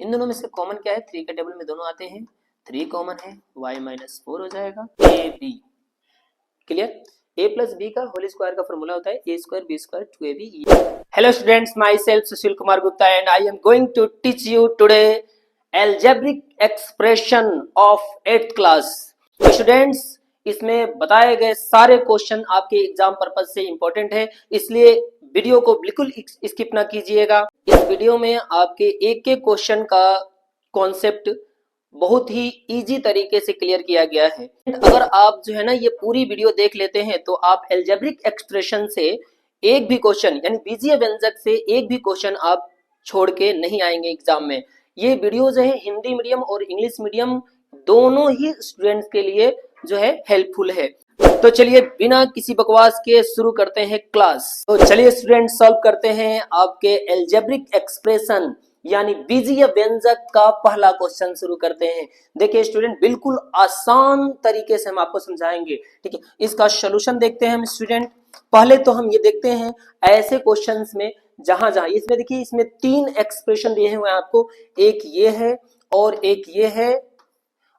इन दोनों में से कॉमन क्या है, 3 के टेबल में दोनों आते हैं, 3 कॉमन है, y-4 हो जाएगा ab। Clear? a plus B का होल स्क्वायर का फॉर्मूला होता है a square B square 2ab। Hello students, myself Sushil Kumar Gupta and I am going to teach you today algebraic expression of 8th class. तो students, इसमें बताए गए सारे question आपके एग्जाम पर्पज से इंपॉर्टेंट है, इसलिए वीडियो को बिल्कुल स्किप ना कीजिएगा। इस वीडियो में आपके एक एक क्वेश्चन का कॉन्सेप्ट बहुत ही इजी तरीके से क्लियर किया गया है। अगर आप जो है ना ये पूरी वीडियो देख लेते हैं तो आप एल्जेब्रिक एक्सप्रेशन से एक भी क्वेश्चन यानी बीजीय व्यंजक से एक भी क्वेश्चन आप छोड़ के नहीं आएंगे एग्जाम में। ये वीडियो जो है हिंदी मीडियम और इंग्लिश मीडियम दोनों ही स्टूडेंट्स के लिए जो है हेल्पफुल है। तो चलिए बिना किसी बकवास के शुरू करते हैं क्लास। तो चलिए स्टूडेंट सॉल्व करते हैं आपके एल्जेब्रिक एक्सप्रेशन यानी बीजीय व्यंजक का पहला क्वेश्चन शुरू करते हैं। देखिए स्टूडेंट, बिल्कुल आसान तरीके से हम आपको समझाएंगे, ठीक है। इसका सॉल्यूशन देखते हैं हम स्टूडेंट। पहले तो हम ये देखते हैं ऐसे क्वेश्चंस में जहां जहां इसमें देखिए इसमें 3 एक्सप्रेशन दिए हुए हैं आपको, एक ये है और एक ये है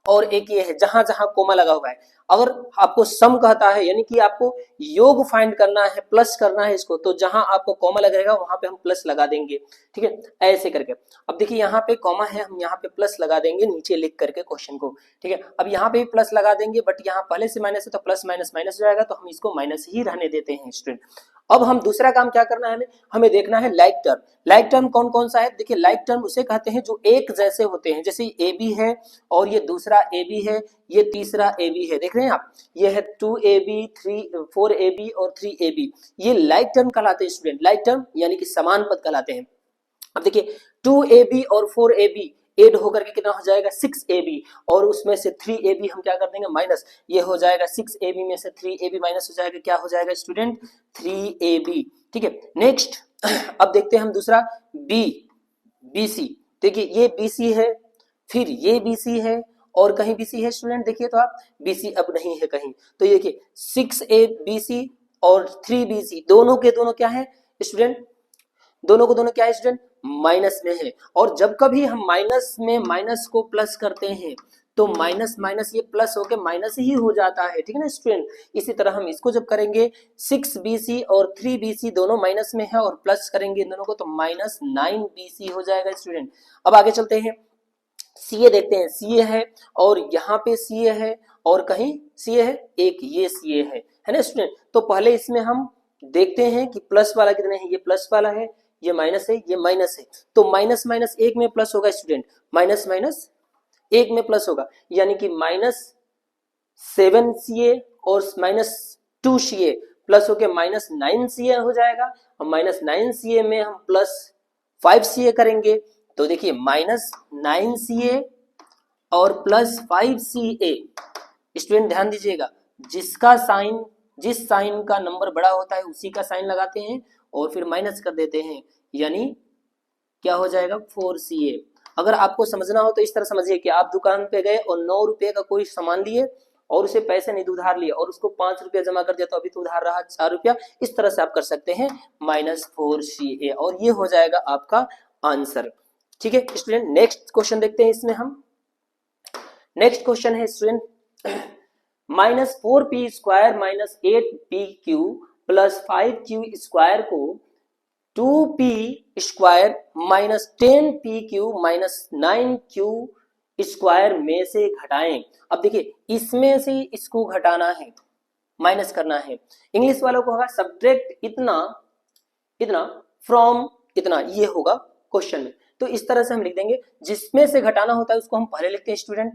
और एक ये है, जहां जहां कोमा लगा हुआ है। अगर आपको सम कहता है यानी कि आपको योग फाइंड करना है, प्लस करना है इसको, तो जहां आपको कॉमा लगेगा वहां पे हम प्लस लगा देंगे, ठीक है, ऐसे करके। अब देखिए यहाँ पे कॉमा है, हम यहाँ पे प्लस लगा देंगे नीचे लिख करके क्वेश्चन को, ठीक है। अब यहाँ पे भी प्लस लगा देंगे, बट यहाँ पहले से माइनस है तो प्लस माइनस माइनस हो जाएगा, तो हम इसको माइनस ही रहने देते हैं स्टूडेंट। अब हम दूसरा काम क्या करना है, हमें देखना है लाइक टर्म। लाइक टर्म कौन कौन सा है? देखिए लाइक टर्म उसे कहते हैं जो एक जैसे होते हैं, जैसे ए बी है और ये दूसरा ए बी है, ये तीसरा ए बी है, देख रहे हैं आप, ये है 2ab 4ab और 3ab, ये लाइक टर्म कहलाते हैं स्टूडेंट। लाइक टर्म यानी कि समान पद कहलाते हैं। अब देखिए 2ab और 4ab एड होकर के कितना हो जाएगा 6ab, और उसमें से 3ab हम क्या कर देंगे माइनस, ये हो जाएगा 6ab में से 3ab माइनस हो जाएगा, क्या हो जाएगा स्टूडेंट 3ab, ठीक है। नेक्स्ट अब देखते हैं हम दूसरा bc। देखिए ये bc है, फिर ये bc है और कहीं bc है स्टूडेंट, देखिए तो आप bc अब नहीं है कहीं, तो ये देखिए 6abc और 3bc दोनों के दोनों क्या है स्टूडेंट, दोनों को दोनों क्या है स्टूडेंट माइनस में है। और जब कभी हम माइनस में माइनस को प्लस करते हैं तो माइनस माइनस ये प्लस होके माइनस ही हो जाता है, ठीक है ना स्टूडेंट। इसी तरह हम इसको जब करेंगे 6bc और 3bc दोनों माइनस में है और प्लस करेंगे इन दोनों को तो माइनस 9bc हो जाएगा स्टूडेंट। अब आगे चलते हैं, CA देखते हैं, CA है और यहाँ पे CA है और कहीं CA है, एक ये CA है ना स्टूडेंट। तो पहले इसमें हम देखते हैं कि प्लस वाला कितने है, ये प्लस वाला है, ये माइनस है, ये माइनस है, तो माइनस माइनस एक में प्लस होगा स्टूडेंट, माइनस माइनस एक में प्लस होगा, यानी कि -7CA और -2CA प्लस होके -9CA हो जाएगा, और -9CA में हम +5CA करेंगे, तो देखिए -9CA और +5CA। स्टूडेंट ध्यान दीजिएगा, जिसका साइन जिस साइन का नंबर बड़ा होता है उसी का साइन लगाते हैं और फिर माइनस कर देते हैं, यानी क्या हो जाएगा 4CA। अगर आपको समझना हो तो इस तरह समझिए कि आप दुकान पे गए और 9 रुपए का कोई सामान लिए और उसे पैसे नहीं उधार लिए और उसको 5 रुपया जमा कर दिया, तो अभी तो उधार रहा 4 रुपया। इस तरह से आप कर सकते हैं -4CA और ये हो जाएगा आपका आंसर, ठीक है स्टूडेंट। नेक्स्ट क्वेश्चन देखते हैं इसमें हम। नेक्स्ट क्वेश्चन है student -4p square -8pq plus 5q square को 2p square -10pq -9q square में से घटाएं। अब देखिए इसमें से इसको घटाना है, माइनस करना है। इंग्लिश वालों को होगा सब्ट्रैक्ट इतना इतना फ्रॉम इतना, ये होगा क्वेश्चन में। तो इस तरह से हम लिख देंगे, जिसमें से घटाना होता है उसको हम पहले लिखते हैं स्टूडेंट।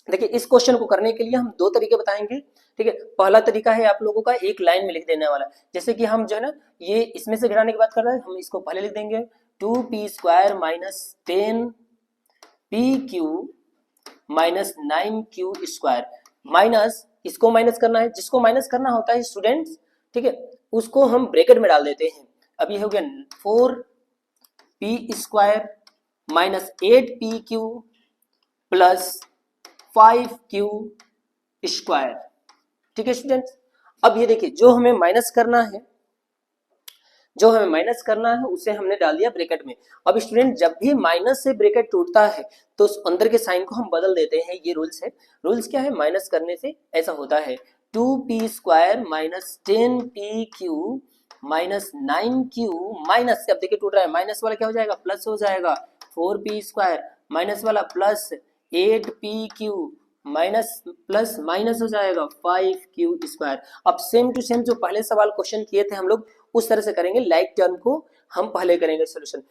देखिए इस क्वेश्चन को करने के लिए हम 2 तरीके बताएंगे, ठीक है। पहला तरीका है आप लोगों का एक लाइन में लिख देने वाला, जैसे कि हम जो है ना ये इसमें से घटाने की बात कर रहे हैं, हम इसको पहले लिख देंगे 2p square -10pq -9q square, minus इसको माइनस करना है, जिसको माइनस करना होता है स्टूडेंट्स, ठीक है, उसको हम ब्रैकेट में डाल देते हैं। अब ये हो गया 4p square -8pq plus 5q square, ठीक है स्टूडेंट्स। अब ये देखिए जो हमें माइनस करना है, जो हमें माइनस करना है उसे हमने डाल दिया ब्रैकेट में। अब स्टूडेंट जब भी माइनस से ब्रैकेट टूटता है तो उस अंदर के साइन को हम बदल देते हैं, ये रूल्स है। रूल्स क्या है, माइनस करने से ऐसा होता है 2p² minus 10pq minus 9q minus, अब देखिए टूट रहा है, माइनस वाला क्या हो जाएगा, प्लस हो जाएगा 4p² माइनस वाला plus 8pq minus plus minus हो जाएगा 5q²। अब सेम टू सेम जो पहले सवाल क्वेश्चन किए थे हम लोग उस तरह से करेंगे, लाइक टर्म को हम पहले करेंगे सोल्यूशन।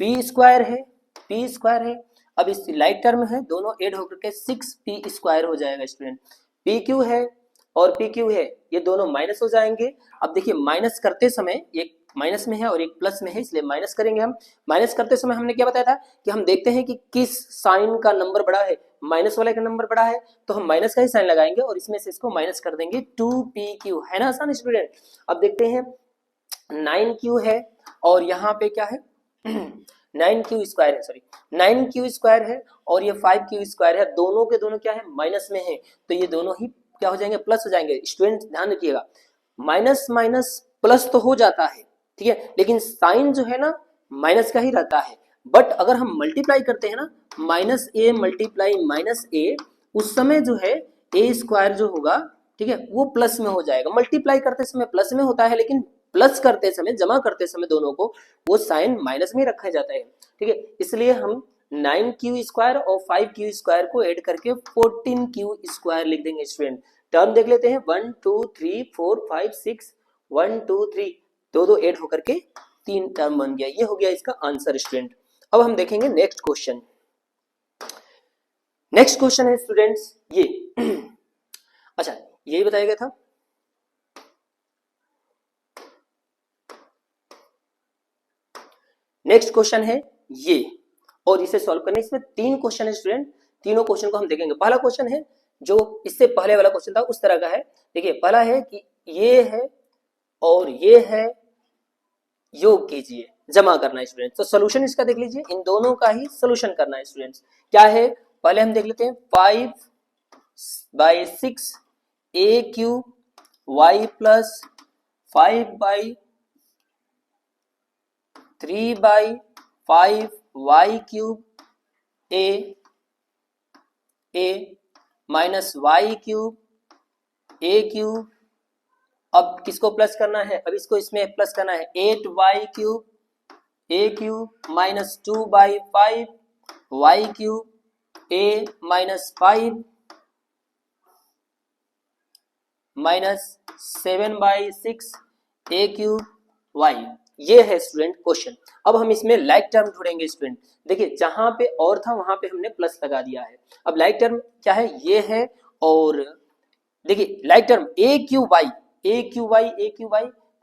p² है, अब इस लाइक टर्म है, दोनों ऐड होकर के 6p² हो जाएगा स्टूडेंट। pq है और pq है, ये दोनों माइनस हो जाएंगे। अब देखिए माइनस करते समय एक माइनस में है और एक प्लस में है, इसलिए माइनस करेंगे हम। माइनस करते समय हमने क्या बताया था कि हम देखते हैं कि किस साइन का नंबर बड़ा है, माइनस वाले का नंबर बड़ा है तो हम माइनस का ही साइन लगाएंगे और इसमें से इसको माइनस कर देंगे 2pq, है ना आसान स्टूडेंट। अब देखते हैं 9q है और यहाँ पे क्या है 9q² है, सॉरी 9q² है और ये 5q² है, दोनों के दोनों क्या है माइनस में है, तो ये दोनों ही क्या हो जाएंगे, प्लस हो जाएंगे। स्टूडेंट ध्यान रखिएगा, माइनस माइनस प्लस तो हो जाता है, ठीक है, लेकिन साइन जो है ना माइनस का ही रहता है। बट अगर हम मल्टीप्लाई करते हैं ना, -a मल्टीप्लाई -a, उस समय जो है a² जो होगा, ठीक है, वो प्लस में हो जाएगा। मल्टीप्लाई करते समय प्लस में होता है, लेकिन प्लस करते समय, जमा करते समय दोनों को, वो साइन माइनस में रखा जाता है, ठीक है। इसलिए हम 9q² और 5q² को ऐड करके 14q² लिख देंगे स्टूडेंट। टर्म देख लेते हैं, 1 2 3 4 5 6, 1 2 3, दो ऐड होकर के 3 टर्म बन गया। ये हो गया इसका आंसर स्टूडेंट। अब हम देखेंगे नेक्स्ट क्वेश्चन। नेक्स्ट क्वेश्चन है स्टूडेंट्स ये अच्छा, यही बताया गया था। नेक्स्ट क्वेश्चन है ये, और इसे सॉल्व करने, इसमें 3 क्वेश्चन है स्टूडेंट, तीनों क्वेश्चन को हम देखेंगे। पहला क्वेश्चन है जो इससे पहले वाला क्वेश्चन था उस तरह का है। देखिए पहला है कि ये है और ये है, योग कीजिए, जमा करना है स्टूडेंट। तो सोल्यूशन इसका देख लीजिए, इन दोनों का ही सोल्यूशन करना है स्टूडेंट्स। क्या है, पहले हम देख लेते हैं 5/6 a³ y plus 5/3/5 y³ a minus y³ a³। अब किसको प्लस करना है, अब इसको इसमें प्लस करना है 8y³ a³ minus 2/5 y³ a minus 5 minus 7/6 a³ y। ये है स्टूडेंट क्वेश्चन। अब हम इसमें लाइक टर्म ढूंढेंगे स्टूडेंट। देखिए जहां पे और था वहां पे हमने प्लस लगा दिया है। अब लाइक टर्म क्या है, ये है, और देखिए लाइक टर्म a³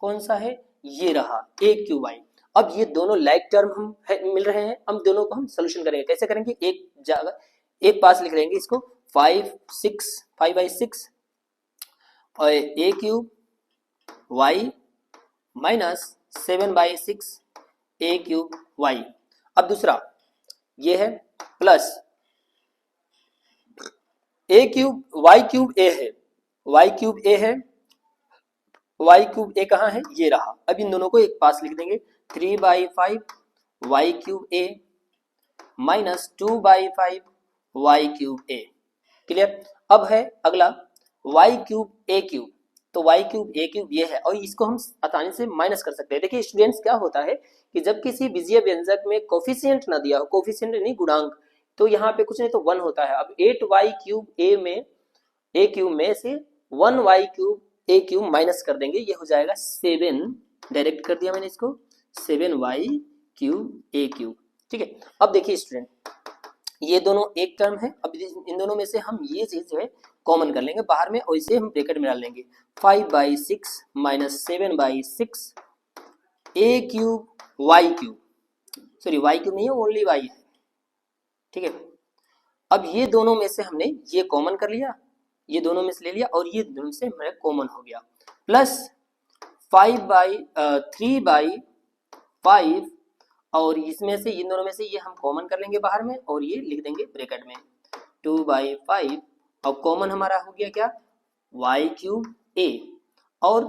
कौन सा है, ये रहा a³। अब ये दोनों लाइक टर्म हम मिल रहे हैं, हम दोनों को हम सोल्यूशन करेंगे। कैसे करेंगे, एक जगह एक पास लिख लेंगे इसको, 5/6 और a³ y minus 7/6 a³ y। अब दूसरा ये है प्लस y³ a है, y³ a है, y³ a कहाँ है, ये रहा। अब इन दोनों को एक पास लिख देंगे, 3/5 y³ a minus 2/5 y³ a। Clear. अब है अगला y³ a³, तो y³ a³ ये है, और इसको हम आसानी से माइनस कर सकते हैं। देखिए स्टूडेंट्स क्या होता है कि जब किसी बीजीय व्यंजक में कोफिशिएंट ना दिया हो, कोफिशिएंट नहीं गुणांक, तो यहाँ पे कुछ नहीं तो 1 होता है। अब 8y³ a³ में से 1y³ a³ माइनस कर देंगे, ये हो जाएगा 7, डायरेक्ट कर दिया मैंने इसको, 7y³ a³। ठीक है। अब देखिए स्टूडेंट, ये दोनों एक टर्म है, अब इन दोनों में से हम ये चीज जो है कॉमन कर लेंगे बाहर में, और इसे हम ब्रैकेट में डाल लेंगे, 5/6 minus 7/6 a³ y³, sorry y³ नहीं है, ओनली y है, ठीक है। अब ये दोनों में से हमने ये कॉमन कर लिया, ये दोनों में से ले लिया, और ये दोनों से हमारा कॉमन हो गया, प्लस 3/5, और इसमें से इन दोनों में से ये हम कॉमन कर लेंगे बाहर में, और ये लिख देंगे ब्रैकेट में 2/5। अब कॉमन हमारा हो गया क्या, y³ a, और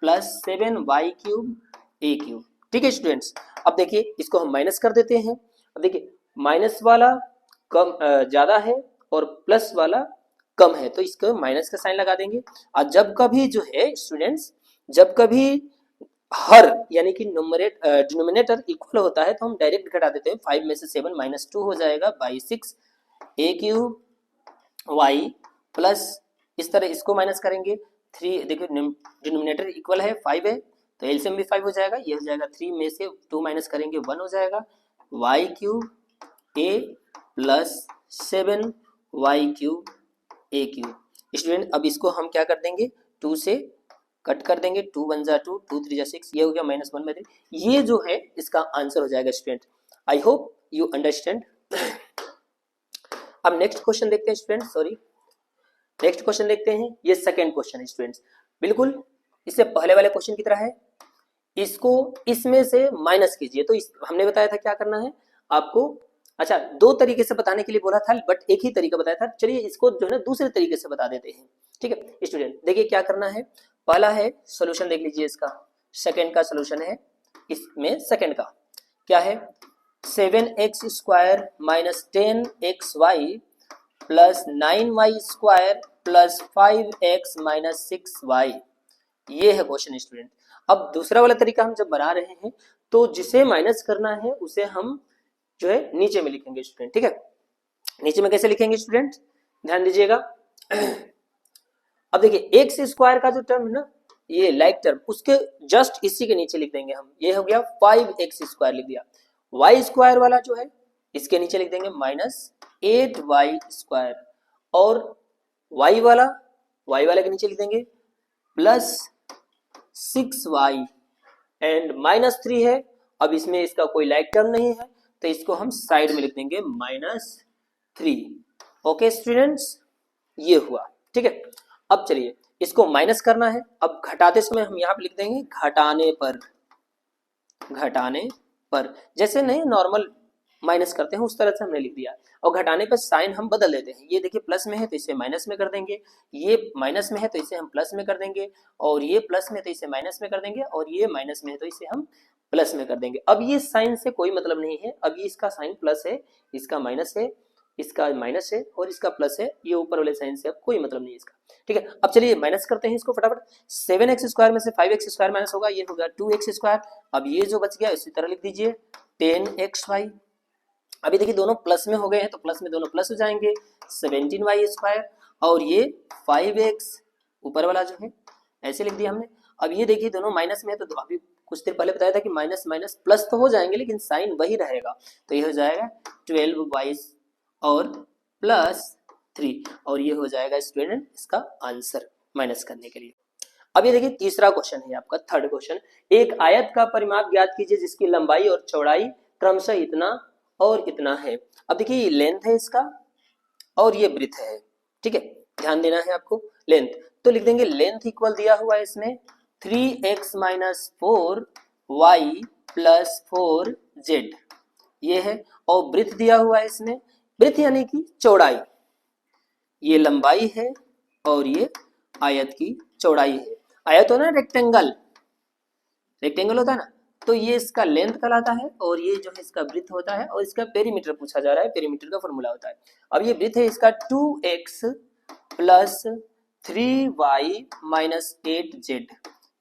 प्लस 7y³ ए क्यूब। ठीक है स्टूडेंट्स, अब देखिए इसको हम माइनस कर देते हैं। अब देखिए माइनस वाला कम ज्यादा है और प्लस वाला कम है, तो इसको माइनस का साइन लगा देंगे। और जब कभी जो है स्टूडेंट्स, जब कभी हर यानी कि डिनोमिनेटर इक्वल होता है तो हम डायरेक्ट घटा देते हैं। 5 में से 7 माइनस 2 हो जाएगा by 6 a cube y plus, इस तरह इसको माइनस करेंगे 3, देखिए डिनोमिनेटर इक्वल है 5 है तो एलसीएम भी 5 हो जाएगा, ये हो जाएगा 3 में से 2 माइनस करेंगे 1 हो जाएगा वाई क्यूब ए प्लस 7 वाई क्यूब ए क्यूब। स्टूडेंट अब इसको हम क्या कर देंगे, 2 से कट कर देंगे, 2 1 जा 2, 2 3 जा 6, ये हो गया -1/3। ये जो है इसका आंसर हो जाएगा student. I hope you understand. अब नेक्स्ट क्वेश्चन देखते हैं स्टूडेंट, सॉरी नेक्स्ट क्वेश्चन देखते हैं। ये सेकंड क्वेश्चन है स्टूडेंट्स, बिल्कुल इससे पहले वाले क्वेश्चन की तरह है। इसको इसमें से माइनस कीजिए, तो हमने बताया था क्या करना है आपको। अच्छा, 2 तरीके से बताने के लिए बोला था बट एक ही तरीका बताया था, चलिए इसको जो है ना दूसरे तरीके से बता देते हैं। ठीक है स्टूडेंट, देखिए क्या करना है। पहला है सॉल्यूशन देख लीजिए इसका, सेकंड का सॉल्यूशन है। इसमें सेकंड का क्या है, 7x square minus 10xy plus 9y square plus 5x minus 6y, ये है क्वेश्चन स्टूडेंट। अब दूसरा वाला तरीका हम जब बना रहे हैं तो जिसे माइनस करना है उसे हम जो है नीचे में लिखेंगे स्टूडेंट। ठीक है, नीचे में कैसे लिखेंगे स्टूडेंट, ध्यान दीजिएगा। अब देखिए एक्स स्क्वायर का जो टर्म है ना, ये लाइक टर्म, उसके जस्ट इसी के नीचे लिख देंगे हम, ये हो गया 5x स्क्वायर लिख दिया। वाई स्क्वायर वाला जो है इसके नीचे लिख देंगे -8y स्क्वायर, और वाई वाला के नीचे लिख देंगे प्लस 6y एंड -3 है। अब इसमें इसका कोई लाइक टर्म नहीं है तो इसको हम साइड में लिख देंगे -3। ओके स्टूडेंट्स, ये हुआ। ठीक है, अब चलिए इसको माइनस करना है। अब घटाते समय हम यहाँ पे लिख देंगे घटाने पर, जैसे नहीं नॉर्मल माइनस करते हैं उस तरह से हमने लिख दिया। और घटाने पर साइन हम बदल देते हैं, ये देखिए प्लस में है तो इसे माइनस में कर देंगे, ये माइनस में है तो इसे हम प्लस में कर देंगे, और ये प्लस में तो इसे माइनस में कर देंगे, और ये माइनस में है तो इसे हम प्लस में कर देंगे। अब ये साइन से कोई मतलब नहीं है, अब ये इसका साइन प्लस है, इसका माइनस है, इसका माइनस है और इसका प्लस है, ये ऊपर वाले साइन से अब कोई मतलब नहीं है इसका। ठीक है, अब चलिए माइनस करते हैं इसको फटाफट। 7x स्क्वायर में से 5x स्क्वायर माइनस होगा, ये होगा 2x स्क्वायर। अब ये जो बच गया इसी तरह लिख दीजिए 10xy। अभी देखिए दोनों प्लस में हो गए हैं तो प्लस में दोनों प्लस हो जाएंगे, 17y स्क्वायर, और ये 5x ऊपर वाला जो है ऐसे लिख दिया हमने। अब ये देखिए दोनों माइनस में है तो अभी कुछ देर पहले बताया था कि माइनस माइनस प्लस तो हो जाएंगे लेकिन साइन वही रहेगा, तो ये हो जाएगा 12y और प्लस 3, और ये हो जाएगा स्टूडेंट इसका आंसर माइनस करने के लिए। अब ये देखिए तीसरा क्वेश्चन है आपका, थर्ड क्वेश्चन। एक आयत का परिमाप ज्ञात कीजिए जिसकी लंबाई और चौड़ाई क्रमशः इतना और इतना है। अब देखिए ये लेंथ है इसका और ये ब्रेथ है। ठीक है, ध्यान देना है आपको। लेंथ तो लिख देंगे, लेंथ इक्वल दिया हुआ है इसमें 3x minus 4y plus 4z, ये है। और ब्रेथ दिया हुआ है इसमें, ब्रेथ यानी कि चौड़ाई, ये लंबाई है और ये आयत की चौड़ाई है। आयत हो ना रेक्टेंगल, रेक्टेंगल होता है ना, तो ये इसका लेंथ कहलाता है और ये जो है इसका ब्रेथ होता है, और इसका पेरीमीटर पूछा जा रहा है, पेरीमीटर का फॉर्मूला होता है। अब ये ब्रेथ है इसका 2x plus 3y minus 8z,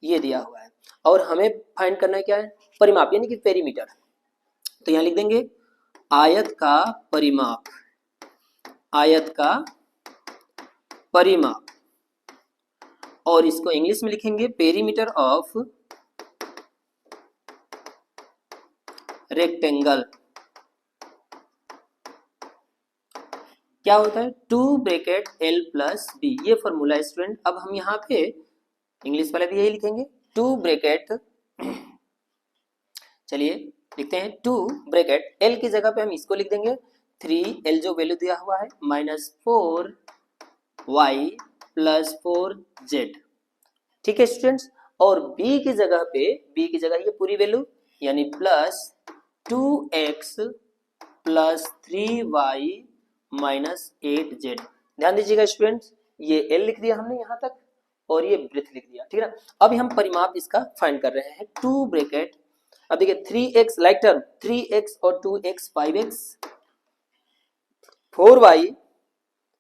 ये दिया हुआ है, और हमें फाइंड करना है क्या है, परिमाप यानी कि पेरीमीटर। तो यहाँ लिख देंगे आयत का परिमाप, आयत का परिमाप, और इसको इंग्लिश में लिखेंगे पेरीमीटर ऑफ रेक्टेंगल। क्या होता है 2 ब्रैकेट l प्लस b, ये फॉर्मूला है स्टूडेंट। अब हम यहाँ पे इंग्लिश वाले भी यही लिखेंगे 2 ब्रैकेट, चलिए लिखते हैं 2 ब्रैकेट l की जगह पे हम इसको लिख देंगे 3l जो वैल्यू दिया हुआ है माइनस 4y प्लस 4z। ठीक है स्टूडेंट्स, और b की जगह ये पूरी वैल्यू यानी plus 2x plus 3y minus 8z। ध्यान दीजिएगा स्टूडेंट्स, ये l लिख दिया हमने यहाँ तक, और ये ब्रेथ लिख दिया, ठीक है ना। अभी हम परिमाप इसका फाइंड कर रहे हैं, 2 ब्रैकेट, अब देखिए 3x लाइक टर्म 3x और 2x 5x 4y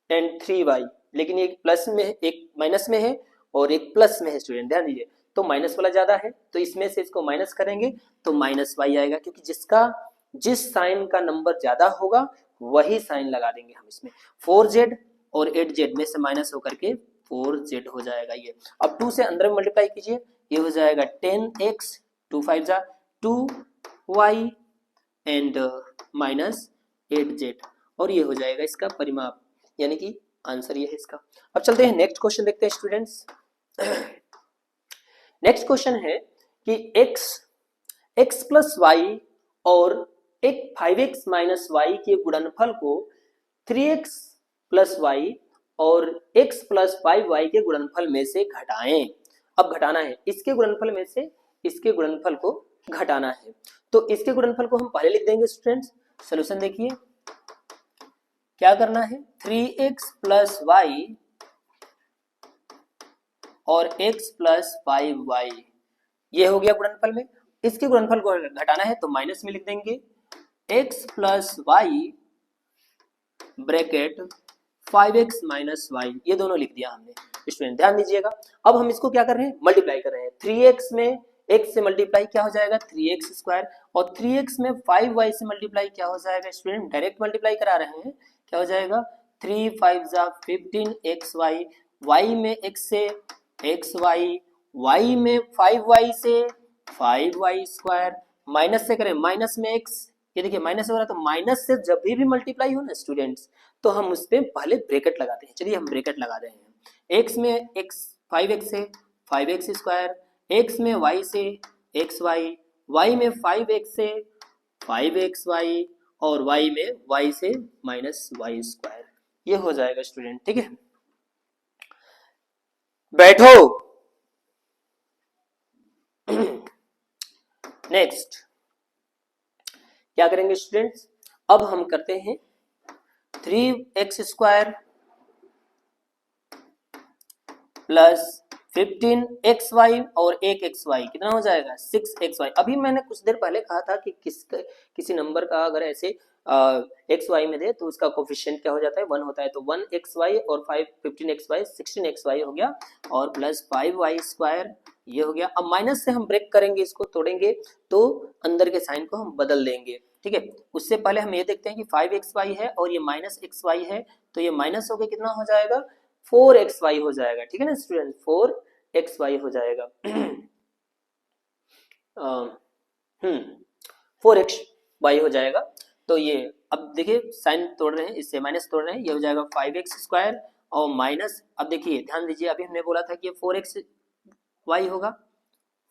and 3y, लेकिन एक प्लस में है एक माइनस में है और एक प्लस में है स्टूडेंट, ध्यान दीजिए। तो माइनस वाला ज्यादा है तो इसमें से इसको माइनस करेंगे तो माइनस y आएगा, क्योंकि जिस साइन का नंबर ज्यादा होगा वही साइन लगा देंगे हम इसमें। 4z और 8z में से माइनस होकर के 4z हो जाएगा ये। अब 2 से अंदर में मल्टीप्लाई कीजिए, ये हो जाएगा 10x 2 5 जा 2y एंड माइनस 8z, और ये हो जाएगा इसका परिमाप, यानी कि आंसर ये है इसका। अब चलते हैं नेक्स्ट क्वेश्चन देखते हैं स्टूडेंट्स। नेक्स्ट क्वेश्चन है कि x प्लस वाई और एक 5x माइनस वाई के गुणनफल को 3x प्लस वाई और x प्लस 5y के गुणनफल में से घटाएं। अब घटाना है, इसके गुणनफल में से इसके गुणनफल को घटाना है, तो इसके गुणनफल को हम पहले लिख देंगे स्टूडेंट्स। सॉल्यूशन देखिए क्या करना है, 3x प्लस वाई और x प्लस 5y, ये हो गया गुणनफल में। इसके गुणनफल को घटाना है तो माइनस में लिख देंगे x plus y bracket 5x minus y, ये दोनों लिख दिया हमने स्टूडेंट, ध्यान दीजिएगा। अब हम इसको क्या कर रहे हैं, मल्टीप्लाई कर रहे हैं। 3x में x से मल्टीप्लाई क्या हो जाएगा 3x स्क्वायर, और 3x में 5y से मल्टीप्लाई क्या हो जाएगा स्टूडेंट, डायरेक्ट मल्टीप्लाई करा रहे हैं, क्या हो जाएगा 3 5 जा 15xy, y में x से xy, y में 5y से 5y स्क्वायर, माइनस से करें माइनस में x, ये देखिए माइनस हो रहा है, तो माइनस से जब भी मल्टीप्लाई हो ना स्टूडेंट्स तो हम उस पे पहले ब्रैकेट लगाते हैं। चलिए हम ब्रैकेट लगा रहे हैं। x में x 5x से 5x स्क्वायर, x में y से xy, y में 5x से 5xy और y में y से माइनस y स्क्वायर, ये हो जाएगा स्टूडेंट, ठीक है। बैठो। नेक्स्ट क्या करेंगे स्टूडेंट्स, अब हम करते हैं 3x स्क्वायर प्लस 15xy और 1xy कितना हो जाएगा 6xy। अभी मैंने कुछ देर पहले कहा था कि किसी नंबर का अगर ऐसे xy में दे तो उसका कोफिशिएंट क्या हो जाता है 1 होता है, तो 1xy और 15xy 16xy हो गया और प्लस 5y स्क्वायर, ये हो गया। अब माइनस से हम ब्रेक करेंगे, इसको तोड़ेंगे तो अंदर के साइन को हम बदल देंगे, ठीक है। उससे पहले हम ये देखते हैं कि 5xy है और ये माइनस xy है, तो ये माइनस होके कितना हो जाएगा 4xy हो जाएगा, ठीक है ना स्टूडेंट, 4xy हो जाएगा। 4xy हो जाएगा। तो ये अब देखिए साइन तोड़ रहे हैं, इससे माइनस तोड़ रहे हैं, ये हो जाएगा 5x स्क्वायर और माइनस, अब देखिए ध्यान दीजिए अभी हमने बोला था कि ये 4xy होगा,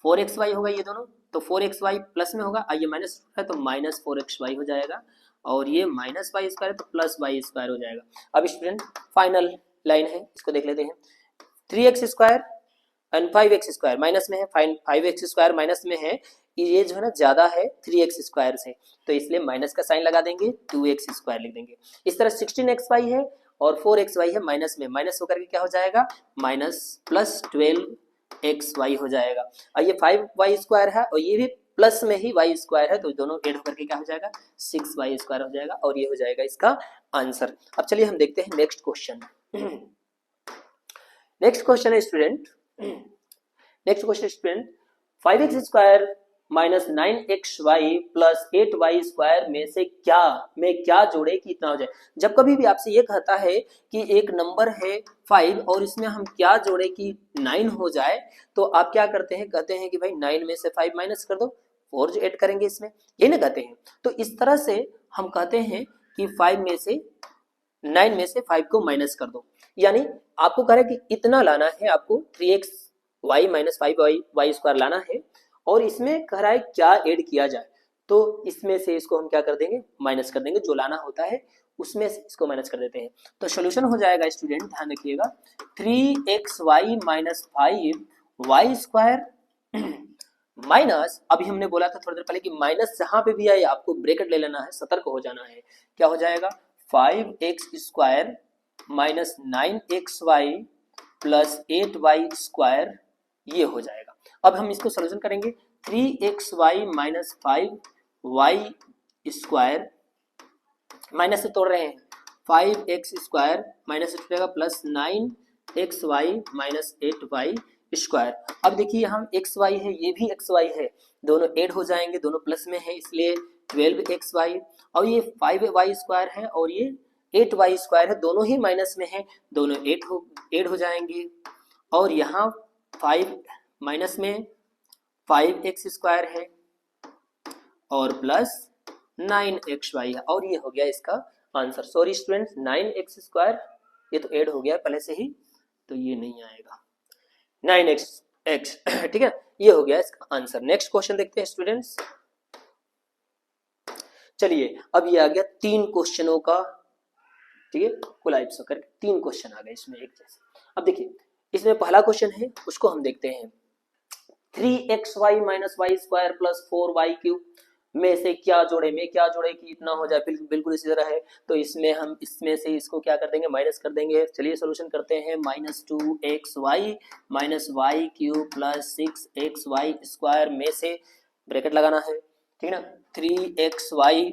4xy होगा ये दोनों, तो 4xy प्लस में होगा, ये माइनस है तो माइनस 4xy हो जाएगा, और ये माइनस y स्क्वायर तो प्लस y स्क्वायर हो जाएगा। अब स्टूडेंट फाइनल लाइन है, इसको देख लेते हैं। 3x square and 5x square minus में है, 5x स्क्वायर माइनस में है, ये जो है ना ज्यादा है 3x स्क्वायर से, तो इसलिए माइनस का साइन लगा देंगे, 2x स्क्वायर लिख देंगे। इस तरह 16xy है और 4xy है माइनस में, माइनस होकर के क्या हो जाएगा माइनस प्लस 12xy हो जाएगा। और ये 5y स्क्वायर है और ये भी प्लस में ही y स्क्वायर है, तो दोनों ऐड होकर के क्या हो जाएगा 6y स्क्वायर हो जाएगा, और ये हो जाएगा इसका आंसर। अब चलिए हम देखते हैं नेक्स्ट क्वेश्चन। नेक्स्ट क्वेश्चन है student, next question student 5x square minus 9xy plus 8y square में से क्या जोड़े कि इतना हो जाए। जब कभी भी आपसे ये कहता है कि एक नंबर है 5 और इसमें हम क्या जोड़े कि 9 हो जाए, तो आप क्या करते हैं, कहते हैं कि भाई 9 में से 5 माइनस कर दो, 4 जो ऐड करेंगे इसमें, ये ना कहते हैं। तो इस तरह से हम कहते हैं कि 9 में से 5 को माइनस कर दो, यानी आपको कह रहे हैं कि इतना लाना है आपको 3xy माइनस 5y स्क्वायर लाना है, और इसमें कह रहा है क्या ऐड किया जाए, तो इसमें से इसको हम क्या कर देंगे माइनस कर देंगे, जो लाना होता है उसमें से इसको माइनस कर देते हैं। तो सॉल्यूशन हो जाएगा स्टूडेंट, ध्यान रखिएगा 3xy minus 5y square minus, अभी हमने बोला था थोड़ी देर पहले कि माइनस जहां पे भी आए आपको ब्रैकेट ले लेना है, सतर्क हो जाना है। क्या हो जाएगा 5x square minus 9xy plus 8y² ये हो जाएगा। अब हम इसको सोल्यूशन करेंगे। 3xy माइनस 5y² माइनस से तोड़ रहे हैं 5x² माइनस से छूटेगा प्लस 9xy माइनस 8y²। अब देखिए हम xy है, ये भी xy है, दोनों ऐड हो जाएंगे, दोनों प्लस में है इसलिए 12xy, और ये 5y² है और ये 8y² है, दोनों ही माइनस में है, दोनों ऐड हो जाएंगे, और यहाँ 5 माइनस में 5x² है और प्लस 9xy है, और ये हो गया इसका आंसर। सॉरी स्टूडेंट्स, 9x² ये तो ऐड हो गया पहले से ही, तो ये नहीं आएगा 9x ठीक है, ये हो गया इसका आंसर। नेक्स्ट क्वेश्चन देखते हैं स्टूडेंट्स। चलिए अब ये आ गया 3 क्वेश्चनों का, ठीक है, कोलाइप्स होकर 3 क्वेश्चन आ गए इसमें एक जैसे। अब देखिए इसमें पहला क्वेश्चन है, उसको हम देखते हैं। 3xy minus y² plus 4y³ में से क्या जोड़े कि इतना हो जाए, बिल्कुल इसी तरह है। तो इसमें हम इसमें से इसको क्या कर देंगे, माइनस कर देंगे। चलिए सोल्यूशन करते हैं। -2xy minus y³ plus 6xy² में से ब्रैकेट लगाना है, ठीक है ना। 3xy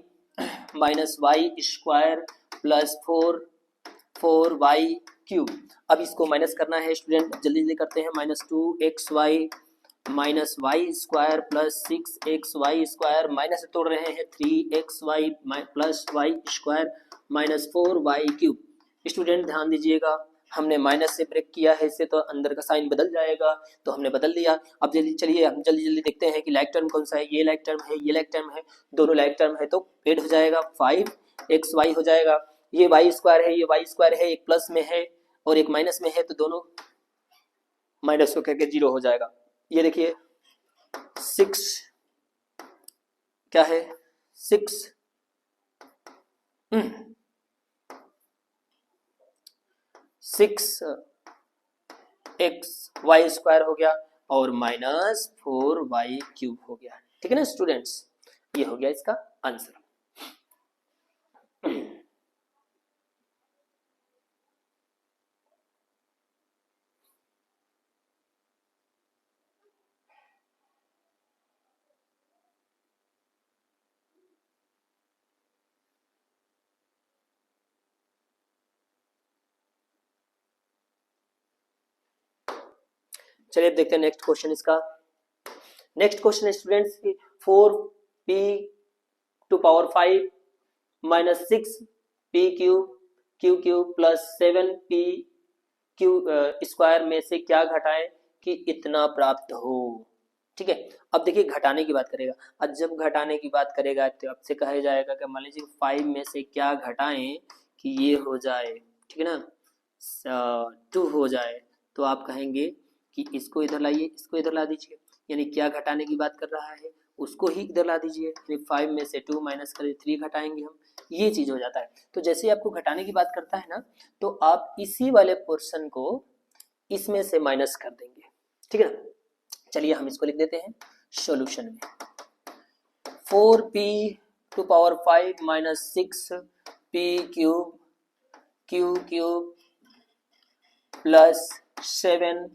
minus y² plus 4y³ अब इसको माइनस करना है स्टूडेंट, जल्दी जल्दी करते हैं। -2xy minus y² plus 6xy² minus से तोड़ रहे हैं 3xy plus y² minus 4y³ student ध्यान दीजिएगा, हमने माइनस से ब्रेक किया है इसे, तो अंदर का साइन बदल जाएगा, तो हमने बदल दिया। अब जल्दी चलिए हम जल्दी देखते हैं कि लाइक टर्म कौन सा है। ये लाइक टर्म है, ये लाइक टर्म है, दोनों लाइक टर्म है, तो ऐड हो जाएगा 5xy हो जाएगा। ये y² है, ये y² है, एक प्लस में है और एक माइनस में है, तो दोनों माइनस होकर के 0 हो जाएगा। ये देखिए 6 क्या है, 6 6xy² हो गया और माइनस 4y³ हो गया, ठीक है ना स्टूडेंट्स। ये हो गया इसका आंसर। चलिए अब देखते हैं नेक्स्ट क्वेश्चन इसका। नेक्स्ट क्वेश्चन है students 4p⁵ minus 6p³ plus 7p² में से क्या घटाएं कि इतना प्राप्त हो, ठीक है। अब देखिए घटाने की बात करेगा, अब जब घटाने की बात करेगा तो आपसे कहा जाएगा कि मान लीजिए 5 में से क्या घटाएं कि ये हो जाए, ठीक है ना, 2 हो जाए, तो आप कहेंगे कि इसको इधर लाइए, इसको इधर ला दीजिए, यानी क्या घटाने की बात कर रहा है उसको ही इधर ला दीजिए। 5 में से 2 माइनस करें 3 घटाएंगे हम, ये चीज हो जाता है। तो जैसे ही आपको घटाने की बात करता है ना, तो आप इसी वाले पोर्शन को इसमें से माइनस कर देंगे, ठीक है ना। चलिए हम इसको लिख देते हैं सॉल्यूशन में। 4p⁵ minus 6p³ plus 7p²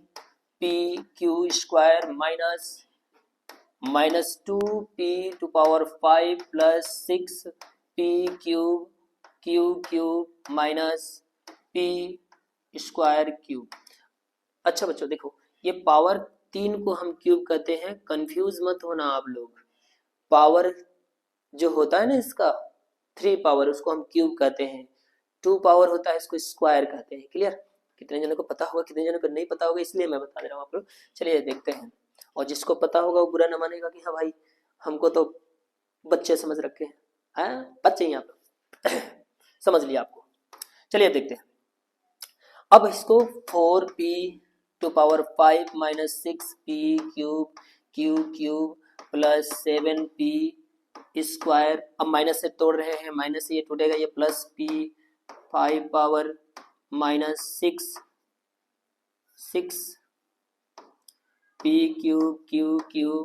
minus 2p⁵ plus 6p³ minus p²। अच्छा बच्चों देखो, ये पावर 3 को हम क्यूब कहते हैं, कंफ्यूज मत होना आप लोग। पावर जो होता है ना इसका 3 पावर, उसको हम क्यूब कहते हैं। 2 पावर होता है, इसको स्क्वायर कहते हैं। क्लियर? कितने जनों को पता होगा, कितने जनों को नहीं पता होगा, इसलिए मैं बता दे रहा हूँ आप लोग। चलिए देखते हैं, और जिसको पता होगा वो बुरा न मानेगा कि हाँ भाई हमको तो बच्चे समझ रखे हैं, बच्चे ही आप समझ लिया आपको। चलिए देखते हैं। अब इसको 4p⁵ minus 6p³ plus 7p² अब माइनस से तोड़ रहे हैं, माइनस से ये टूटेगा, ये plus p5 power minus 6p³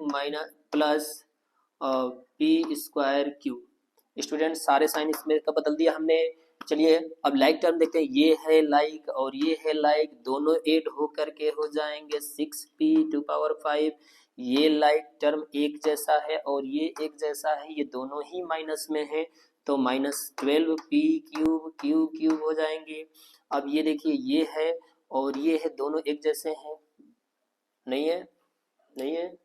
minus plus p²। Student सारे साइन इसमें का बदल दिया हमने, चलिए अब लाइक टर्म देखते हैं, ये है लाइक और ये है लाइक, दोनों ऐड हो करके हो जाएंगे 6p⁵। ये लाइक टर्म एक जैसा है और ये एक जैसा है, ये दोनों ही माइनस में है तो -12p³ क्यूब हो जाएंगे। अब ये देखिए ये है और ये है, दोनों एक जैसे हैं, नहीं है, नहीं है,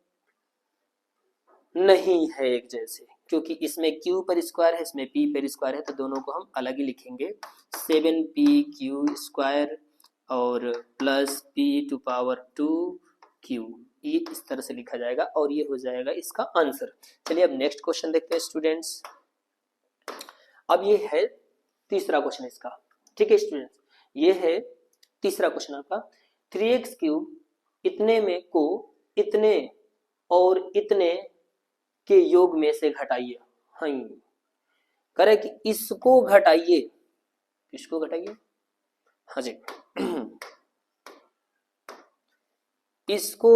नहीं है एक जैसे, क्योंकि इसमें q पर स्क्वायर है, इसमें p पर स्क्वायर है, तो दोनों को हम अलग ही लिखेंगे। 7p² और प्लस p⁵2q, ये इस तरह से लिखा जाएगा और ये हो जाएगा इसका आंसर। चलिए अब नेक्स्ट क्वेश्चन देखते हैं स्टूडेंट्स। अब ये है तीसरा क्वेश्चन इसका, ठीक है स्टूडेंट्स, ये है तीसरा क्वेश्चन आपका। 3x³ इतने में को इतने और इतने के योग में से घटाइए। हाँ, करे कि इसको घटाइए, किसको घटाइए, हाँ जी इसको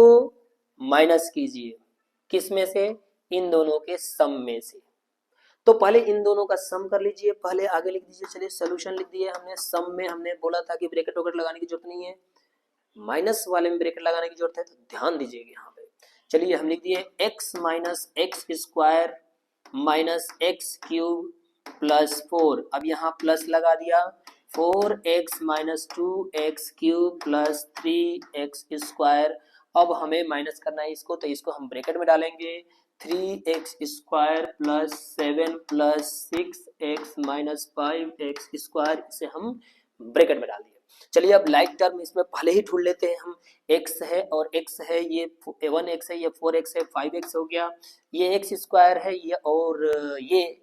माइनस कीजिए, किस में से, इन दोनों के सम में से। तो पहले इन दोनों का सम कर लीजिए, पहले आगे लिख दीजिए। चलिए सोल्यूशन लिख दिए हमने। सम में हमने बोला था कि ब्रैकेट वगैरह लगाने की जरूरत नहीं है, माइनस वाले में ब्रैकेट लगाने की जरूरत है, तो ध्यान दीजिएगा यहाँ पे। चलिए हम लिख दिए x - x² - x³ + 4। अब यहाँ प्लस लगा दिया, 4x - 2x³ + 3x²। अब हमें माइनस करना है इसको, तो इसको हम ब्रैकेट में डालेंगे। 3x² + 7 + 6x - 5x², इसे हम ब्रैकेट में डाल दिए। चलिए अब लाइक टर्म इसमें पहले ही ढूंढ लेते हैं हम। x है और x है, ये 1x है, ये 4x है, 5x हो गया, ये x² है, ये और ये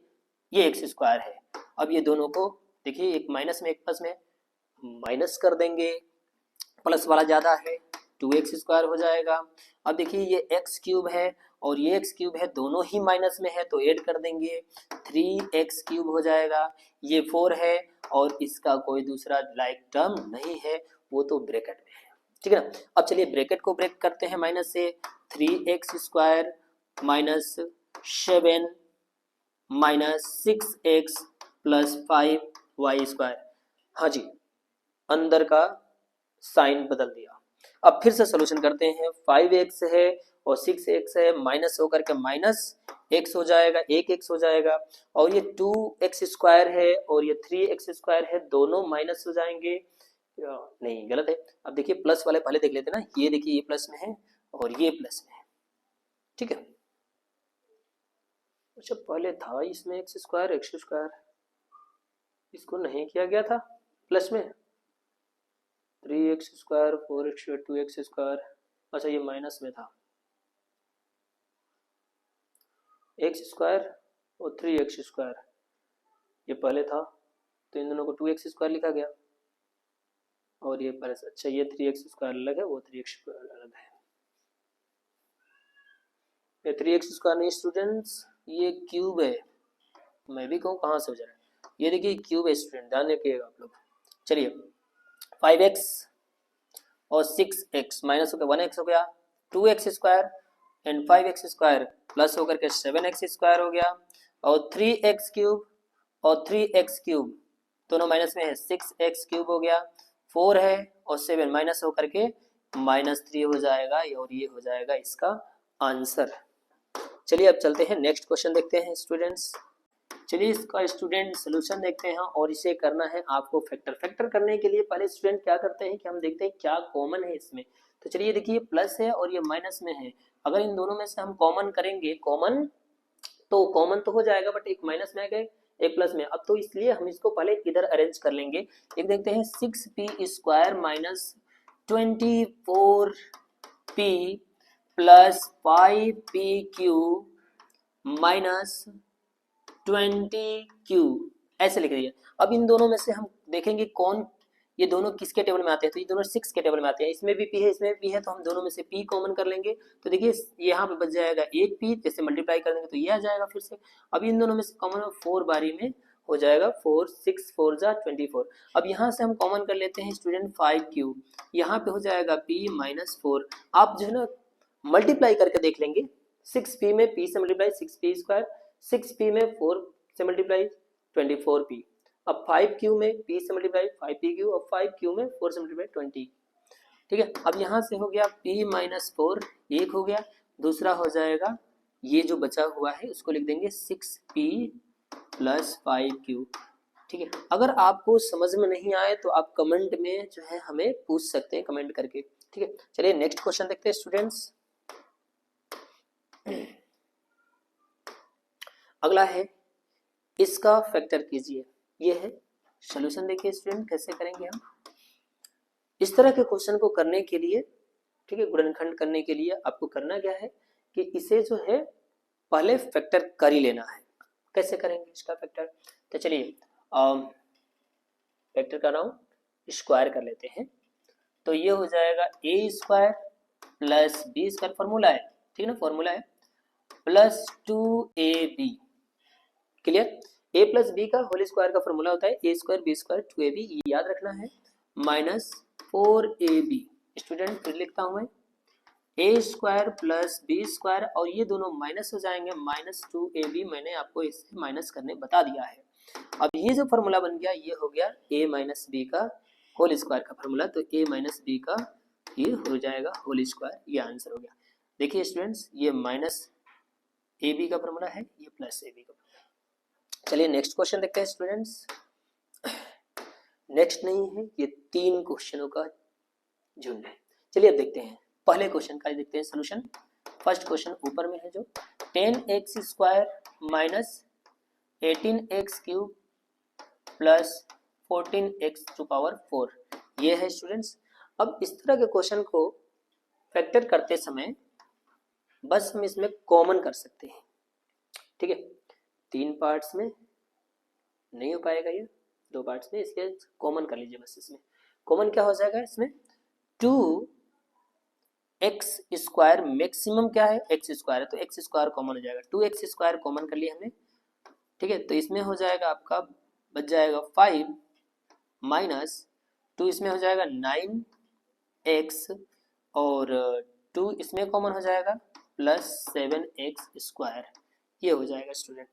x² है। अब ये दोनों को देखिए, एक माइनस में एक प्लस में माइनस कर देंगे, प्लस वाला ज्यादा है, 2x² हो जाएगा। अब देखिए ये x³ है और ये x³ है, दोनों ही माइनस में है तो ऐड कर देंगे, 3x³ हो जाएगा। ये 4 है और इसका कोई दूसरा लाइक टर्म नहीं है, वो तो ब्रैकेट में है, ठीक है ना। अब चलिए ब्रैकेट को ब्रेक करते हैं माइनस से। 3x² - 7 - 6x + 5y²। हाँ जी, अंदर का साइन बदल दिया। अब फिर से सोल्यूशन करते हैं। 5x है और 6x है, माइनस होकर के -x हो जाएगा, 1x हो जाएगा। और ये 2x² है और ये 3x² है, दोनों माइनस हो जाएंगे, नहीं गलत है। अब देखिए प्लस वाले पहले देख लेते हैं ना, ये देखिए ये प्लस में है और ये प्लस में है, ठीक है। अच्छा पहले था इसमें x², इसको नहीं किया गया था प्लस में, 3x², 4x, 2x²। अच्छा ये माइनस में था, x² और 3x², ये पहले था तो इन दोनों को 2x² लिखा गया और ये प्लस। अच्छा ये 3x² अलग है, वो 3x² अलग है। ये 3x² नहीं स्टूडेंट्स, ये क्यूब है, मैं भी कहूँ कहाँ से हो जा रहा है, ये देखिए क्यूब है स्टूडेंट, ध्यान रखिएगा आप लोग। चलिए 5x और 6x माइनस होकर 1x हो गया, 2x² एंड 5x² प्लस होकर के 7x² हो गया, और 3x³ और 3x³ दोनों माइनस में है, 6x³ हो गया, 4 है और 7 माइनस होकर के -3 हो जाएगा, और ये हो जाएगा इसका आंसर। चलिए अब चलते हैं नेक्स्ट क्वेश्चन देखते हैं स्टूडेंट्स। चलिए इसका स्टूडेंट सोल्यूशन देखते हैं और इसे करना है आपको फैक्टर करने के लिए पहले स्टूडेंट क्या करते हैं कि हम देखते हैं क्या कॉमन है इसमें। तो चलिए देखिए प्लस है और ये माइनस में है, अगर इन दोनों में से हम कॉमन करेंगे, कॉमन तो हो जाएगा, बट एक माइनस में आ गए एक प्लस में। अब तो इसलिए हम इसको पहले इधर अरेंज कर लेंगे। एक देखते हैं 6p² - 24p + 5pq -20q, ऐसे लिख दिया। अब इन दोनों में से हम देखेंगे कौन, ये दोनों किसके टेबल में आते हैं, तो ये दोनों 6 के टेबल में आते हैं। इसमें भी p है, इसमें भी p है, तो हम दोनों में से p कॉमन कर लेंगे। तो देखिए यहाँ पे बच जाएगा एक p, जैसे मल्टीप्लाई कर देंगे तो ये आ जाएगा फिर से। अब इन दोनों में से कॉमन 4 बारी में हो जाएगा, 4 6 4 जा 24। अब यहाँ से हम कॉमन कर लेते हैं स्टूडेंट 5q, यहाँ पे हो जाएगा p - 4। आप जो है ना मल्टीप्लाई करके देख लेंगे, 6p में p से मल्टीप्लाई 6p², 6p में 4 से मल्टीप्लाई 24p, अब 5q में p से मल्टीप्लाई 5pq, अब 5q में 4 से मल्टीप्लाई 20। ठीक है, अब यहाँ से हो गया p माइनस 4 एक हो गया, दूसरा हो जाएगा ये जो बचा हुआ है उसको लिख देंगे 6p प्लस 5q। ठीक है, अगर आपको समझ में नहीं आए तो आप कमेंट में जो है हमें पूछ सकते हैं कमेंट करके। ठीक है, चलिए नेक्स्ट क्वेश्चन देखते हैं स्टूडेंट्स। अगला है इसका फैक्टर कीजिए, ये है सॉल्यूशन। देखिए स्टूडेंट कैसे करेंगे हम इस तरह के क्वेश्चन को करने के लिए। ठीक है, गुणनखंड करने के लिए आपको करना क्या है कि इसे जो है पहले फैक्टर कर ही लेना है। कैसे करेंगे इसका फैक्टर, तो चलिए फैक्टर कर रहा हूँ, स्क्वायर कर लेते हैं। तो ये हो जाएगा A square plus B square, formula है ठीक है ना, फॉर्मूला है plus 2ab। Clear, A plus B का होल स्क्वायर का फॉर्मूला होता है ए स्क्वायर बी स्क्वायर 2ab, ये याद रखना है, माइनस 4ab। स्टूडेंट फिर लिखता हूं मैं ए स्क्वायर प्लस बी स्क्वायर, और ये दोनों माइनस हो जाएंगे, माइनस 2ab। मैंने आपको इससे माइनस करने बता दिया है। अब ये जो फॉर्मूला बन गया ये हो गया a माइनस बी का होल स्क्वायर का फॉर्मूला, तो a माइनस बी का ये हो जाएगा होल स्क्वायर, ये आंसर हो गया। देखिए स्टूडेंट्स ये माइनस ए बी का फॉर्मूला है, ये प्लस ए बी का। चलिए नेक्स्ट क्वेश्चन देखते हैं स्टूडेंट्स। नेक्स्ट नहीं है, ये 3 क्वेश्चनों का झुंड है। चलिए अब देखते हैं पहले क्वेश्चन का, देखते हैं सोल्यूशन। फर्स्ट क्वेश्चन ऊपर में है जो 10x square minus 18x cube plus 14x to power 4, ये है स्टूडेंट्स। अब इस तरह के क्वेश्चन को फैक्टर करते समय बस हम इसमें कॉमन कर सकते हैं। ठीक है, 3 पार्ट्स में नहीं हो पाएगा, ये 2 पार्ट्स में, इसके कॉमन कर लीजिए बस। इसमें कॉमन क्या हो जाएगा, इसमें 2x स्क्वायर, मैक्सिमम क्या है x स्क्वायर है तो x स्क्वायर कॉमन हो जाएगा, 2x स्क्वायर कॉमन कर लिया हमने। ठीक है, तो इसमें हो जाएगा आपका बच जाएगा 5 माइनस 2, इसमें हो जाएगा 9x, और 2 इसमें कॉमन हो जाएगा प्लस 7x स्क्वायर, ये हो जाएगा स्टूडेंट।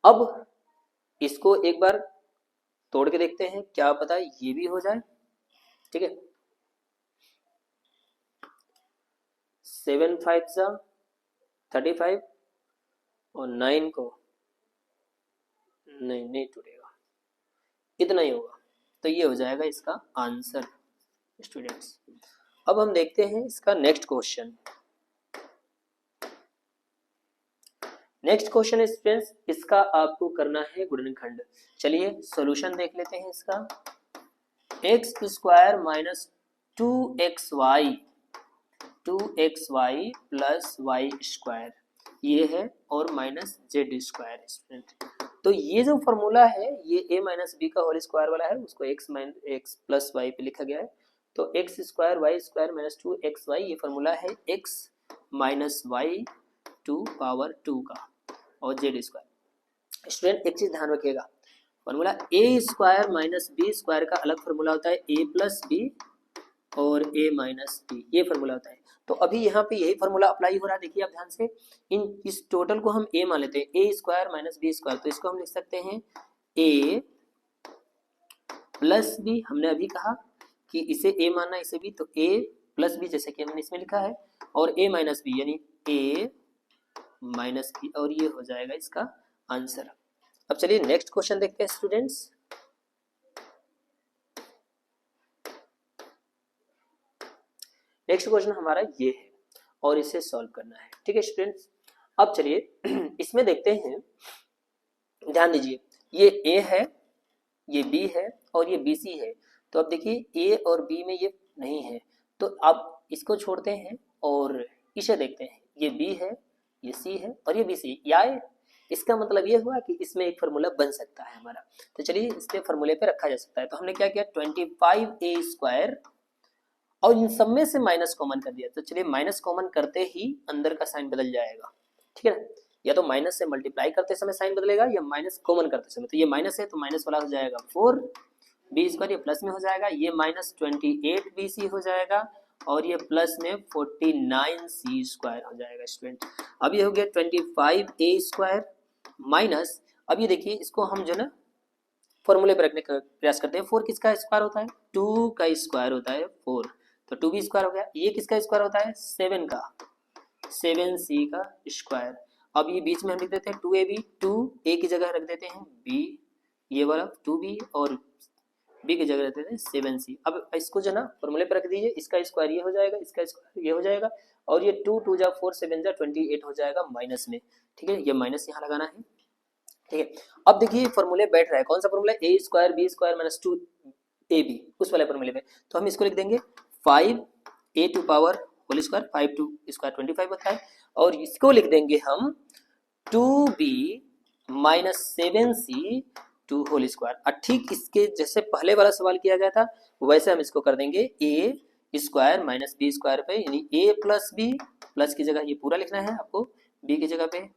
अब इसको एक बार तोड़ के देखते हैं, क्या पता ये भी हो जाए। ठीक है, 7 5 जा 35, और 9 को नहीं टूटेगा, इतना ही होगा, तो ये हो जाएगा इसका आंसर स्टूडेंट्स। अब हम देखते हैं इसका next question. Next question students, इसका आपको करना है गुणनखंड। चलिए सॉल्यूशन देख लेते हैं इसका। X square minus 2xy plus y square, ये है, और माइनस जेड स्क्वायर स्टूडेंट। तो ये जो फॉर्मूला है ये a माइनस बी का होल स्क्वायर वाला है, उसको x प्लस वाई पे लिखा गया है। तो x square y square minus 2xy, ये फॉर्मूला है x minus y to power 2 का, और जेड स्क्वायर। स्टूडेंट एक चीज ध्यान रखिएगा, formula A square minus b square का अलग फॉर्मूला होता है ए प्लस बी और ए माइनस बी, ये फॉर्मूला होता है। तो अभी यहाँ पे यही फॉर्मूला अप्लाई हो रहा है, देखिए आप ध्यान से। इस टोटल को हम ए मान लेते हैं, ए स्क्वायर माइनस बी स्क्वायर, तो इसको हम लिख सकते हैं ए प्लस बी। हमने अभी कहा कि इसे ए मानना, इसे भी, तो ए प्लस बी जैसे कि हमने इसमें लिखा है, और ए माइनस बी यानी ए माइनस बी, और ये हो जाएगा इसका आंसर। अब चलिए नेक्स्ट क्वेश्चन देखते हैं स्टूडेंट्स। नेक्स्ट क्वेश्चन हमारा ये है और इसे सॉल्व करना है। ठीक है स्टूडेंट्स, अब चलिए इसमें देखते हैं, ध्यान दीजिए, ये ए है, ये बी है, और ये बी सी है। तो अब देखिए ए और बी में ये नहीं है, तो अब इसको छोड़ते हैं और इसे देखते हैं, ये बी है, ये सी है, और ये बी सी, या इसका मतलब ये हुआ कि इसमें एक फार्मूला बन सकता है हमारा। तो चलिए इसके फार्मूले पे रखा जा सकता है। तो हमने क्या किया, 25a स्क्वायर, और इन सब में से माइनस कॉमन कर दिया। तो चलिए माइनस कॉमन करते ही अंदर का साइन बदल जाएगा, ठीक है ना। या तो माइनस से मल्टीप्लाई करते समय साइन बदलेगा, या माइनस कॉमन करते समय। तो ये माइनस है तो माइनस वाला हो जाएगा 4 बी स्क्वायर, ये प्लस में हो जाएगा, ये माइनस 28 बी सी हो जाएगा, और ये प्लस में 49 सी स्क्वायर हो जाएगा स्टूडेंट। अब ये हो गया 25 ए स्क्वायर माइनस, अब ये देखिए इसको हम जो ना फॉर्मूले पर रखने का प्रयास करते हैं। 4 किसका स्क्वायर होता है? 2 का स्क्वायर होता है 4, तो 2b स्क्वायर हो गया। ये किसका स्क्वायर होता है? 7 का, 7c का स्क्वायर। अब ये बीच में हम लिख देते हैं 2ab, 2a की जगह रख देते हैं b, ये वाला 2b, और b की जगह रख देते हैं 7c। अब इसको जो ना फॉर्मूले पर रख दीजिए, इसका स्क्वायर ये हो जाएगा, इसका स्क्वायर ये हो जाएगा, और ये 2 2 जा 4 7 जा 28 हो जाएगा माइनस में। ठीक है, ये माइनस यहाँ लगाना है। ठीक है, अब देखिए फॉर्मूले बैठ रहा है, कौन सा formula? A square B square minus 2ab, उस वाले फॉर्मूले में। तो हम इसको लिख देंगे 5a to power whole square, 5 to square 25 होता है, और इसको लिख देंगे हम 2b minus 7c to whole square. ठीक इसके जैसे पहले वाला सवाल किया गया था वैसे हम इसको कर देंगे a square minus b square पे, यानी a प्लस बी, प्लस की जगह ये पूरा लिखना है आपको, b की जगह पे।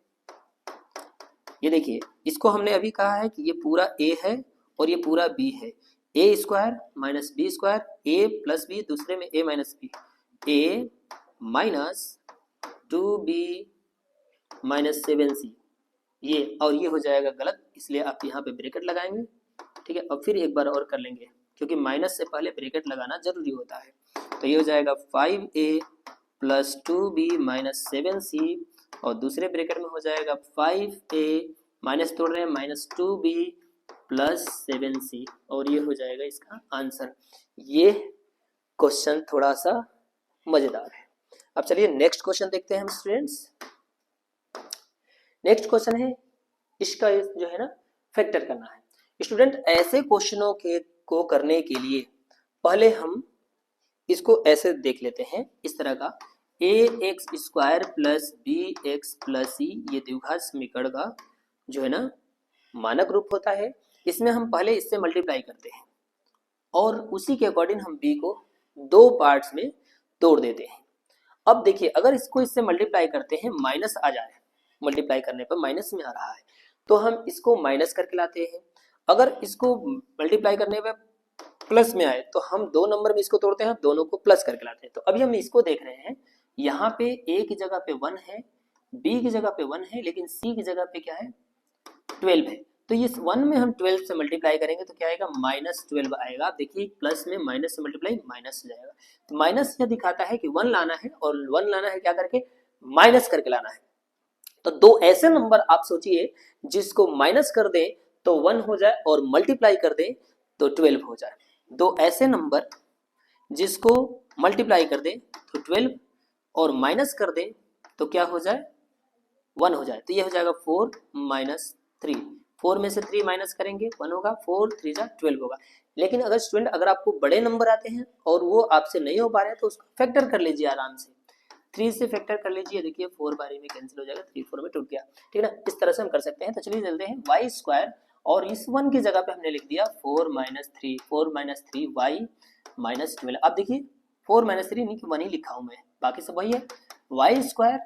ये देखिए इसको हमने अभी कहा है कि ये पूरा a है और ये पूरा b है, a square minus b square, a plus b, दूसरे में a minus b, a minus 2b minus 7c, ये और ये हो जाएगा गलत, इसलिए आप यहाँ पे ब्रैकेट लगाएंगे। ठीक है, अब फिर एक बार और कर लेंगे क्योंकि माइनस से पहले ब्रैकेट लगाना जरूरी होता है। तो ये हो जाएगा 5a plus 2b minus 7c, और दूसरे ब्रैकेट में हो जाएगा 5a माइनस तोड़ रहे हैं माइनस 2b प्लस 7c, और ये हो जाएगा इसका आंसर। ये क्वेश्चन थोड़ा सा मजेदार है। अब चलिए नेक्स्ट क्वेश्चन देखते हैं हम स्टूडेंट्स। नेक्स्ट क्वेश्चन है, इसका जो है ना फैक्टर करना है। स्टूडेंट ऐसे क्वेश्चनों को करने के लिए पहले हम इसको ऐसे देख लेते हैं, इस तरह का ax square plus bx plus c, ये द्विघात समीकरण का जो है ना मानक रूप होता है। इसमें हम पहले इससे मल्टीप्लाई करते हैं और उसी के अकॉर्डिंग हम b को दो पार्ट्स में तोड़ देते हैं। अब देखिए अगर इसको इससे मल्टीप्लाई करते हैं, माइनस आ जाए, मल्टीप्लाई करने पर माइनस में आ रहा है तो हम इसको माइनस करके लाते हैं। अगर इसको मल्टीप्लाई करने पर प्लस में आए तो हम दो नंबर में इसको तोड़ते हैं, दोनों को प्लस करके लाते हैं। तो अभी हम इसको देख रहे हैं, यहाँ पे a की जगह पे 1 है, b की जगह पे 1 है, लेकिन c की जगह पे क्या है 12 है। तो इस 1 में हम 12 से मल्टीप्लाई करेंगे तो क्या आएगा माइनस 12 आएगा। आप देखिए प्लस में माइनस से मल्टीप्लाई माइनस हो जाएगा। तो माइनस यह दिखाता है कि 1 लाना है, और 1 लाना है क्या करके माइनस करके लाना है। तो दो ऐसे नंबर आप सोचिए जिसको माइनस कर दे तो 1 हो जाए और मल्टीप्लाई कर दे तो 12 हो जाए। दो ऐसे नंबर जिसको मल्टीप्लाई कर दे तो 12 और माइनस कर दे तो क्या हो जाए 1 हो जाए। तो ये हो जाएगा 4 माइनस 3, 4 में से 3 माइनस करेंगे 1 होगा, 4 3 जा 12 होगा। लेकिन अगर स्टूडेंट अगर आपको बड़े नंबर आते हैं और वो आपसे नहीं हो पा रहे हैं तो उसको फैक्टर कर लीजिए आराम से, 3 से फैक्टर कर लीजिए। देखिए 4 बारी में कैंसिल हो जाएगा, 3 4 में टूट गया। ठीक है ना, इस तरह से हम कर सकते हैं। तो चलिए चलते हैं वाई स्क्वायर, और इस 1 की जगह पे हमने लिख दिया 4 माइनस 3, 4 माइनस 3 वाई माइनस 12। अब देखिए 4 माइनस 3 नहीं 1 ही लिखा हूं मैं, बाकी सब वही है। वाई स्क्वायर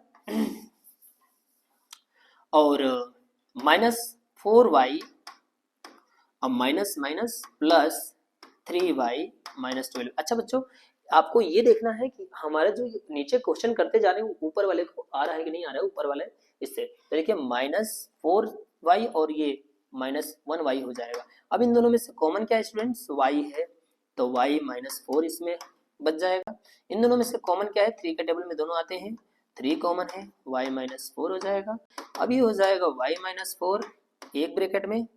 और माइनस 4y, अब minus minus plus 3y minus 12। अच्छा बच्चों आपको ये देखना है कि हमारे जो नीचे क्वेश्चन करते जा रहे हैं ऊपर वाले को आ रहा है कि नहीं आ रहा है, ऊपर वाले इससे। तो देखिए माइनस 4y और ये माइनस 1y हो जाएगा। अब इन दोनों में से कॉमन क्या है स्टूडेंट्स, y है, तो y माइनस 4 इसमें बच जाएगा। इन दोनों में से कॉमन क्या है, 3 के टेबल में दोनों आते हैं, 3 कॉमन है, y माइनस 4 हो जाएगा। अब ये हो जाएगा y माइनस 4 एक ब्रैकेट में,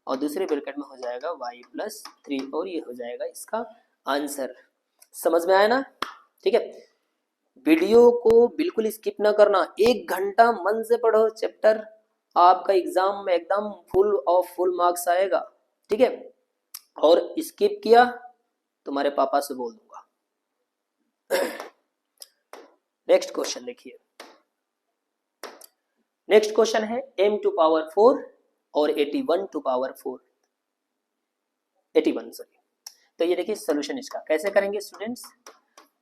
और दूसरे ब्रैकेट में हो जाएगा y प्लस 3, और ये हो जाएगा इसका आंसर। समझ में आया ना? ठीक है, वीडियो को बिल्कुल स्किप ना करना, 1 घंटा मन से पढ़ो चैप्टर, आपका एग्जाम में एकदम फुल ऑफ फुल मार्क्स आएगा। ठीक है, और स्किप किया तुम्हारे पापा से बोल दूंगा। नेक्स्ट क्वेश्चन देखिए, नेक्स्ट क्वेश्चन है m टू पावर 4 और 81 टू पावर 4, 81 सॉरी। तो ये देखिए सोल्यूशन इसका कैसे करेंगे स्टूडेंट्स।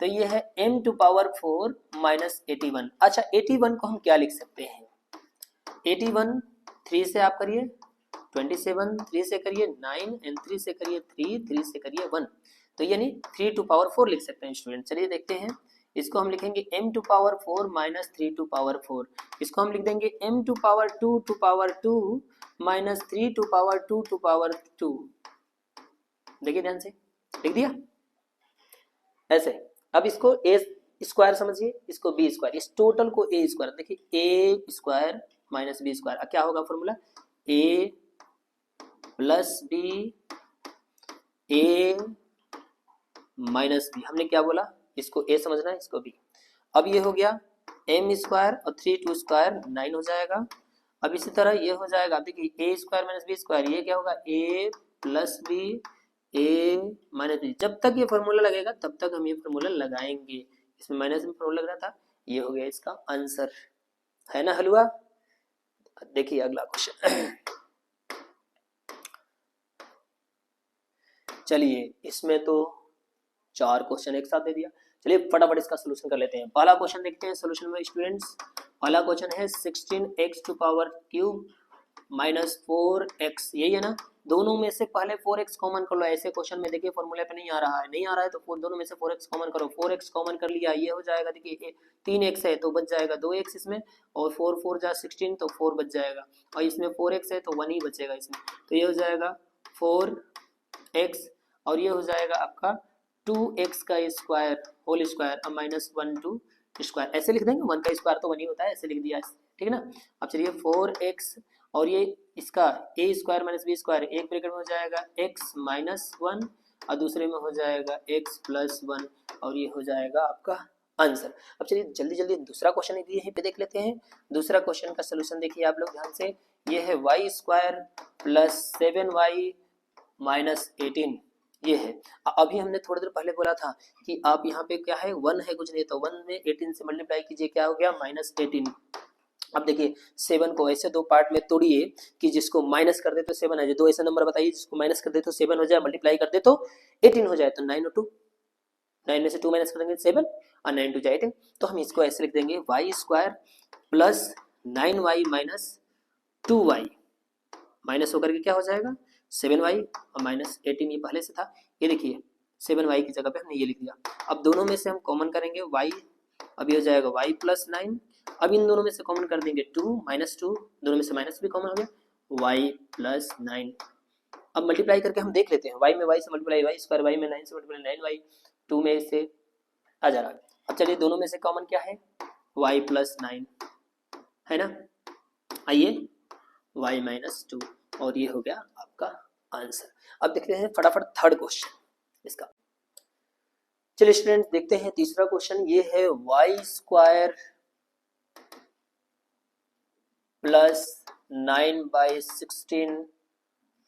तो ये है m टू पावर 4 माइनस 81। अच्छा 81 को हम क्या लिख सकते हैं, 81 3 से आप करिए, 27 3 से करिए, 9 एंड 3 से करिए 3, 3 से करिए 1, तो यानी 3 टू पावर 4 लिख सकते हैं स्टूडेंट। चलिए देखते हैं इसको हम लिखेंगे m to power 4 minus 3 to power 4। इसको हम लिख देंगे m to power 2 to power 2 minus 3 to power 2 to power 2। देखिए ध्यान से, लिख दिया ऐसे। अब इसको a स्क्वायर समझिए, इसको b स्क्वायर, इस टोटल को a स्क्वायर, देखिए a square minus b square, क्या होगा formula, a plus b a minus b। हमने क्या बोला, इसको a समझना है, इसको b। अब ये हो गया m स्क्वायर और 3 2 स्क्वायर 9 हो जाएगा। अब इसी तरह ये हो जाएगा, देखिए a square minus b square, ये क्या होगा a plus b a minus b। जब तक ये फॉर्मूला लगेगा तब तक हम ये फॉर्मूला लगाएंगे। इसमें माइनस में फॉर्मूला लग रहा था, ये हो गया इसका आंसर, है ना हलवा। देखिए अगला क्वेश्चन, चलिए इसमें तो 4 क्वेश्चन एक साथ दे दिया। चलिए फटाफट इसका सोल्यूशन कर लेते हैं। पहला क्वेश्चन देखते हैं सोल्यूशन में स्टूडेंट्स। पहला क्वेश्चन है 16x to power cube minus 4x, यही है ना। दोनों में से पहले 4x कॉमन कर लो। ऐसे क्वेश्चन में देखिए फॉर्मूले पे नहीं आ रहा है, तो दोनों में से 4x कॉमन करो। 4x कॉमन कर लिया, ये हो जाएगा, देखिए 3x है तो बच जाएगा 2x इसमें, और 4 4 जा 16 तो 4 बच जाएगा, और इसमें 4x है तो 1 ही बचेगा इसमें, तो ये हो जाएगा 4x, और ये हो जाएगा आपका 2x का स्क्वायर होल स्क्वायर, अब माइनस 1 2 स्क्वायर, ऐसे लिख देंगे। 1 का स्क्वायर तो 1 ही होता है, ऐसे लिख दिया, ठीक है ना। अब चलिए 4x और ये इसका a square minus b square, एक ब्रैकेट में हो जाएगा x माइनस 1 और दूसरे में हो जाएगा x प्लस 1, और ये हो जाएगा आपका आंसर। अब चलिए जल्दी जल्दी दूसरा क्वेश्चन यहीं पे देख लेते हैं। दूसरा क्वेश्चन का सोल्यूशन देखिए आप लोग ध्यान से, ये है y square plus 7y minus 18, ये है। अभी हमने थोड़ी देर पहले बोला था कि आप यहाँ पे क्या है 1 है, कुछ नहीं, तो 1 में 18 से मल्टीप्लाई कीजिए, क्या हो गया माइनस 18। अब देखिए 7 को ऐसे दो पार्ट में तोड़िए कि जिसको माइनस कर दे तो 7 आ जाए, दो ऐसे नंबर बताइए जिसको माइनस कर दे तो 7 हो जाए, मल्टीप्लाई कर दे तो 18 हो जाए। तो 9 और 2, 9 में से 2 माइनस कर देंगे 7 और 9 2 जाए 18, तो हम इसको ऐसे लिख देंगे y square plus 9y minus 2y, minus होकर के क्या हो जाएगा 7y और माइनस 18, ये पहले से था। ये देखिए 7y की जगह पे हमने ये लिख दिया। अब दोनों में से हम कॉमन करेंगे y, अब ये हो जाएगा y प्लस 9, अब इन दोनों में से कॉमन कर देंगे 2 माइनस 2, दोनों में से माइनस भी कॉमन हो गया, y प्लस 9। अब मल्टीप्लाई करके हम देख लेते हैं, y में y से मल्टीप्लाई y स्क्वायर, y में 9 से मल्टीप्लाई 9y, 2 में से आ जा रहा है। अब चलिए दोनों में से कॉमन क्या है y प्लस 9, है ना। आइए y माइनस 2, और ये हो गया आपका आंसर। अब देखते हैं फटाफट थर्ड क्वेश्चन इसका। चलिए स्टूडेंट्स देखते हैं तीसरा क्वेश्चन, ये है y square plus 9/16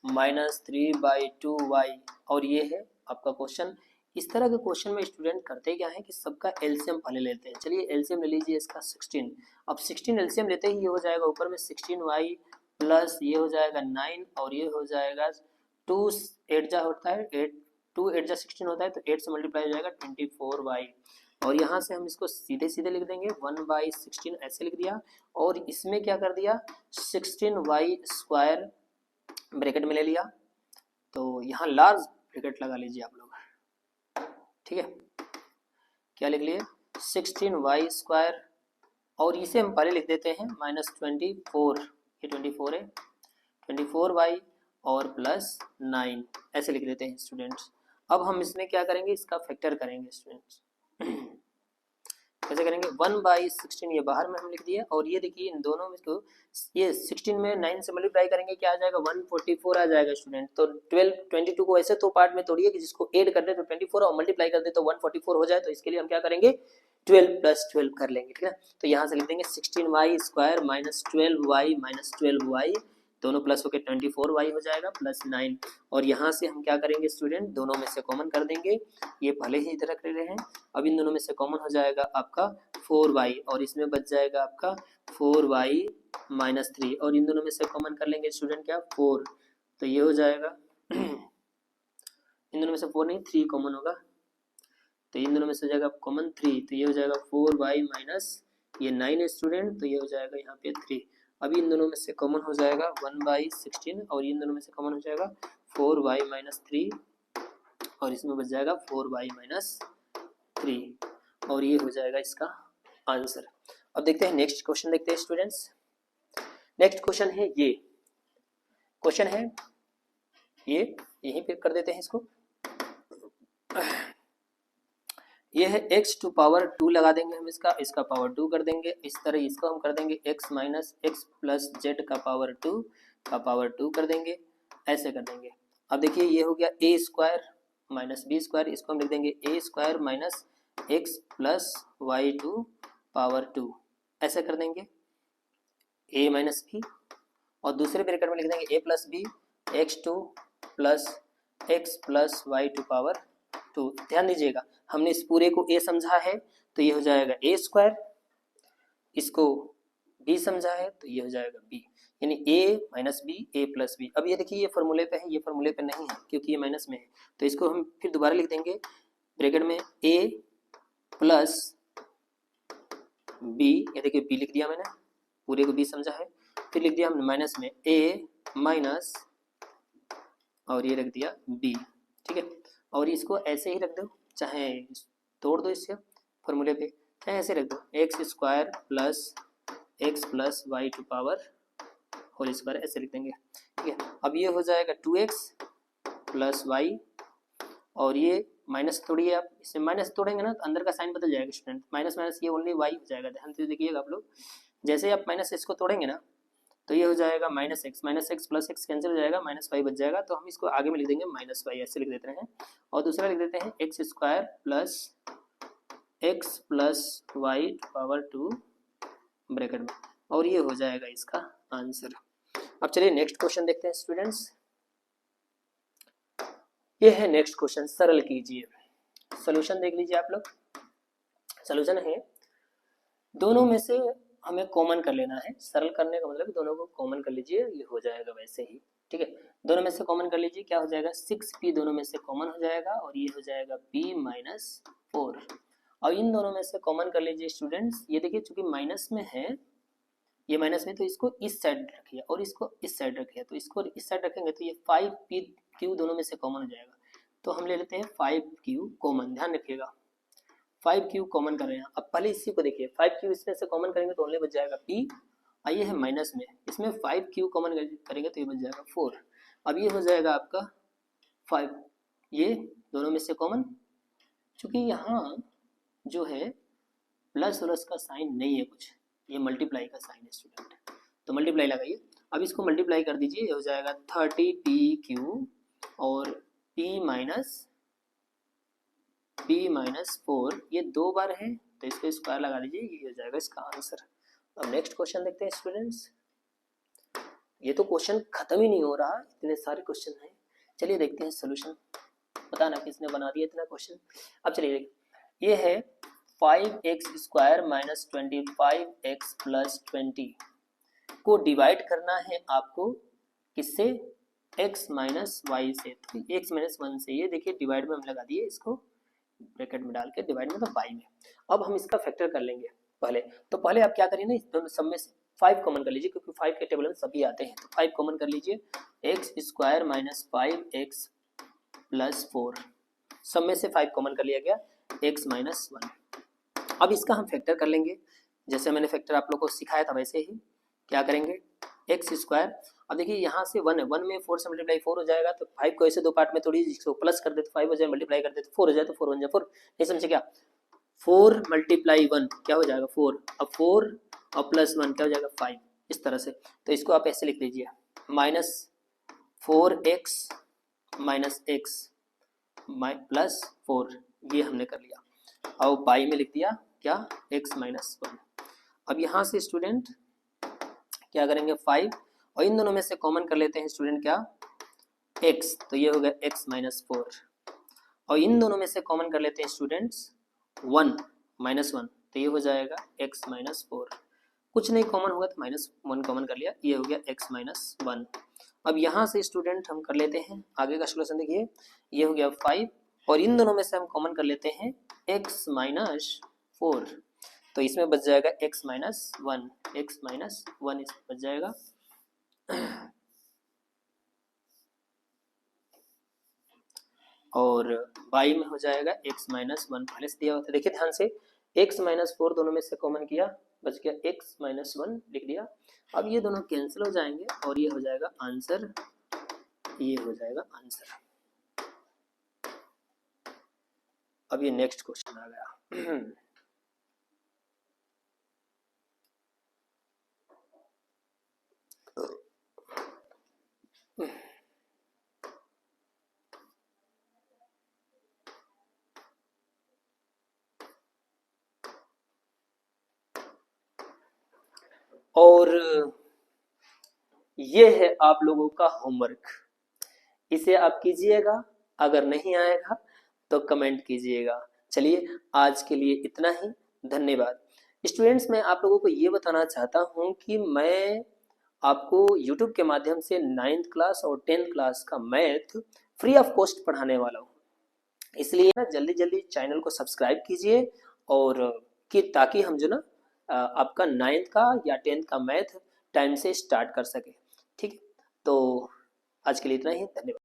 minus 3/2y, और ये है आपका क्वेश्चन। इस तरह के क्वेश्चन में स्टूडेंट करते क्या है कि सबका एलसीएम पहले लेते हैं। चलिए एलसीएम ले लीजिए इसका 16। अब 16 एलसीएम लेते ही ये हो जाएगा ऊपर में 16y प्लस ये हो जाएगा 9, और ये हो जाएगा 2 8 जा होता है 8, 2 8 जा 16 होता है, तो 8 से मल्टीप्लाई हो जाएगा 24y, और यहाँ से हम इसको सीधे सीधे लिख देंगे 1/16, ऐसे लिख दिया। और इसमें क्या कर दिया 16y स्क्वायर ब्रैकेट में ले लिया, तो यहाँ लार्ज ब्रैकेट लगा लीजिए आप लोग, ठीक है। क्या लिख लिए 16y स्क्वायर, और इसे हम पहले लिख देते हैं माइनस 24, ये 24 है, 24y और प्लस 9, ऐसे लिख देते हैं स्टूडेंट्स। अब हम इसमें क्या करेंगे, इसका फैक्टर करेंगे स्टूडेंट्स। कैसे करेंगे 1/16, ये बाहर में हम लिख दिए, और ये देखिए इन दोनों में को ये 16 में 9 से मल्टीप्लाई करेंगे, क्या आ जाएगा 144 आ जाएगा स्टूडेंट। तो 12 22 को ऐसे दो पार्ट में तोड़िए कि जिसको ऐड कर दे तो 24 और मल्टीप्लाई कर दे तो 144 हो जाए। तो इसके लिए हम क्या करेंगे 12 + 12 कर लेंगे, ठीक है। तो यहाँ से लिख देंगे 16y square minus 12y minus 12y, दोनों प्लस होकर 24y हो जाएगा प्लस 9, और यहाँ से हम क्या करेंगे स्टूडेंट दोनों में से कॉमन कर देंगे, ये भले ही इधर रख रहे हैं। अब इन दोनों में से कॉमन हो जाएगा आपका 4y, और इसमें बच जाएगा आपका 4y माइनस 3, और इन दोनों में से कॉमन कर लेंगे स्टूडेंट क्या 4, तो ये हो जाएगा इन दोनों में से 4 नहीं 3 कॉमन होगा, तो इन दोनों में से हो जाएगा कॉमन 3, तो ये हो जाएगा 4y माइनस ये 9 है स्टूडेंट, तो ये हो जाएगा यहाँ पे 3। अभी इन दोनों में से कॉमन हो जाएगा 1/16, और इन दोनों में से कॉमन हो जाएगा 4y माइनस 3, और इसमें बच जाएगा 4y माइनस 3। और ये हो जाएगा इसका आंसर। अब देखते हैं नेक्स्ट क्वेश्चन, देखते हैं स्टूडेंट्स। नेक्स्ट क्वेश्चन है ये क्वेश्चन है ये, यहीं पे कर देते हैं इसको। ये है x टू पावर 2 लगा देंगे हम, इसका पावर 2 कर देंगे। इस तरह इसको हम कर देंगे x minus x plus Z का पावर 2 कर देंगे, ऐसे कर देंगे। अब देखिए ये हो गया a square minus b square, इसको हम लिख देंगे a square minus x plus y to power 2, ऐसे कर देंगे a माइनस बी। और दूसरे ब्रैकेट में लिख देंगे a plus b x to plus x plus y to power 2। ध्यान दीजिएगा हमने इस पूरे को a समझा है तो ये हो जाएगा a स्क्वायर, इसको b समझा है तो ये हो जाएगा b, यानी a minus b a plus b. अब ये देखिए ये फॉर्मूले पे है, ये फॉर्मूले पे नहीं है क्योंकि ये माइनस में है, तो इसको हम फिर दोबारा लिख देंगे ब्रैकेट में a प्लस b। ये देखिए b लिख दिया मैंने, पूरे को b समझा है, फिर लिख दिया हमने माइनस में a माइनस और ये रख दिया b, ठीक है। और इसको ऐसे ही रख दो, चाहे तोड़ दो इससे फॉर्मूले पे, चाहे ऐसे रख दो x square plus y to power whole square, ऐसे लिख देंगे, ठीक है। अब ये हो जाएगा 2x प्लस वाई, और ये माइनस तोड़िए आप, इससे माइनस तोड़ेंगे ना तो अंदर का साइन बदल जाएगा स्टूडेंट, माइनस माइनस ये ओनली वाई हो जाएगा। ध्यान से देखिएगा आप लोग, जैसे ही आप माइनस इसको तोड़ेंगे ना तो ये हो जाएगा minus x plus x cancel हो जाएगा, माइनस वाई बच जाएगा, तो हम इसको आगे में लिख देंगे माइनस वाई, ऐसे लिख देते हैं। और दूसरा लिख देते हैं x square plus x plus y power 2 bracket में, और ये हो जाएगा इसका आंसर। अब चलिए नेक्स्ट क्वेश्चन देखते हैं स्टूडेंट्स। ये है नेक्स्ट क्वेश्चन, सरल कीजिए। सोल्यूशन देख लीजिए आप लोग। सोल्यूशन है दोनों में से हमें कॉमन कर लेना है, सरल करने का मतलब दोनों को कॉमन कर लीजिए, ये हो जाएगा वैसे ही, ठीक है। दोनों में से कॉमन कर लीजिए, क्या हो जाएगा 6p दोनों में से कॉमन हो जाएगा, और ये हो जाएगा p माइनस 4। और इन दोनों में से कॉमन कर लीजिए स्टूडेंट्स, ये देखिए चूंकि माइनस में है, ये माइनस में, तो इसको इस साइड रखिए और इसको इस साइड रखिए, तो इसको इस साइड रखेंगे तो ये 5p दोनों में से कॉमन हो जाएगा, तो हम ले लेते हैं 5q कॉमन। ध्यान रखिएगा 5q कॉमन कर रहे हैं। अब पहले इसी को देखिए, 5q इसमें से कॉमन करेंगे तो ओनली बच जाएगा p, और ये है माइनस में, इसमें 5q कॉमन करेंगे तो ये बच जाएगा 4। अब ये हो जाएगा आपका 5, ये दोनों में से कॉमन, चूंकि यहाँ जो है प्लस प्लस का साइन नहीं है कुछ, ये मल्टीप्लाई का साइन है स्टूडेंट, तो मल्टीप्लाई लगाइए। अब इसको मल्टीप्लाई कर दीजिए, ये हो जाएगा 30pq और p माइनस 4, ये 2 बार है तो इसको स्क्वायर लगा लीजिए, ये हो जाएगा इसका आंसर। अब नेक्स्ट क्वेश्चन देखते हैं स्टूडेंट्स। ये तो क्वेश्चन खत्म ही नहीं हो रहा, इतने सारे क्वेश्चन हैं। चलिए देखते हैं सोल्यूशन, पता ना किसने बना दिया इतना क्वेश्चन। अब चलिए ये है 5x square minus 25x plus 20 को डिवाइड करना है आपको, किससे, x माइनस वाई से, तो x माइनस 1 से। ये देखिए डिवाइड में हम लगा दिए, इसको ब्रैकेट में डाल के डिवाइड में, तो बाई में। अब हम इसका फैक्टर कर लेंगे पहले, तो पहले आप क्या करिए ना, इस दोनों सब में से 5 कॉमन कर लीजिए, क्योंकि 5 के टेबल में सभी आते हैं, तो 5 कॉमन कर लीजिए, x square minus 5x plus 4, सब में से 5 कॉमन कर लिया गया, x माइनस 1। अब इसका हम फैक्टर कर लेंगे, जैसे मैंने फैक्टर आप लोग को सिखाया था वैसे ही। क्या करेंगे, एक्स स्क्वायर, अब देखिए यहाँ से 1 है, 1 में 4 से मल्टीप्लाई 4 हो जाएगा, तो 5 को ऐसे दो पार्ट में तोड़िए, जिसको प्लस कर दे तो 5 हो जाए, मल्टीप्लाई कर दे तो 4 हो जाए, तो 4 बन जाए 4। नहीं समझे क्या, 4 मल्टीप्लाई 1 क्या हो जाएगा 4, अब 4 और प्लस 1 क्या हो जाएगा 5, इस तरह से। तो इसको आप ऐसे लिख लीजिए, minus 4x minus x plus 4, ये हमने कर लिया, और बाई में लिख दिया क्या, x माइनस 1। अब यहाँ से स्टूडेंट क्या करेंगे 5, और इन दोनों में से कॉमन कर लेते हैं स्टूडेंट क्या, x, तो ये हो गया x माइनस 4, और इन दोनों में से कॉमन कर लेते हैं स्टूडेंट्स 1 माइनस 1, तो ये हो जाएगा x माइनस 4। कुछ नहीं कॉमन होगा तो माइनस 1 कॉमन कर लिया, ये हो गया x माइनस 1। अब यहाँ से स्टूडेंट हम कर लेते हैं आगे का सोल्यूशन, देखिए ये हो गया 5, और इन दोनों में से हम कॉमन कर लेते हैं x माइनस 4, तो इसमें बच जाएगा x माइनस 1, इसमें बच जाएगा। और y में हो जाएगा x माइनस 1 पहले से दिया हुआ था, देखिए ध्यान से, x माइनस 4 दोनों में से कॉमन किया, बच गया x माइनस 1 लिख दिया। अब ये दोनों कैंसिल हो जाएंगे और ये हो जाएगा आंसर, ये हो जाएगा आंसर। अब ये नेक्स्ट क्वेश्चन आ गया। और ये है आप लोगों का होमवर्क, इसे आप कीजिएगा, अगर नहीं आएगा तो कमेंट कीजिएगा। चलिए आज के लिए इतना ही, धन्यवाद। स्टूडेंट्स, मैं आप लोगों को ये बताना चाहता हूँ कि मैं आपको YouTube के माध्यम से 9th क्लास और 10th क्लास का मैथ फ्री ऑफ कॉस्ट पढ़ाने वाला हूँ, इसलिए ना जल्दी जल्दी चैनल को सब्सक्राइब कीजिए और कि ताकि हम जो ना आपका 9th का या 10th का मैथ टाइम से स्टार्ट कर सके। ठीक है, तो आज के लिए इतना ही, धन्यवाद।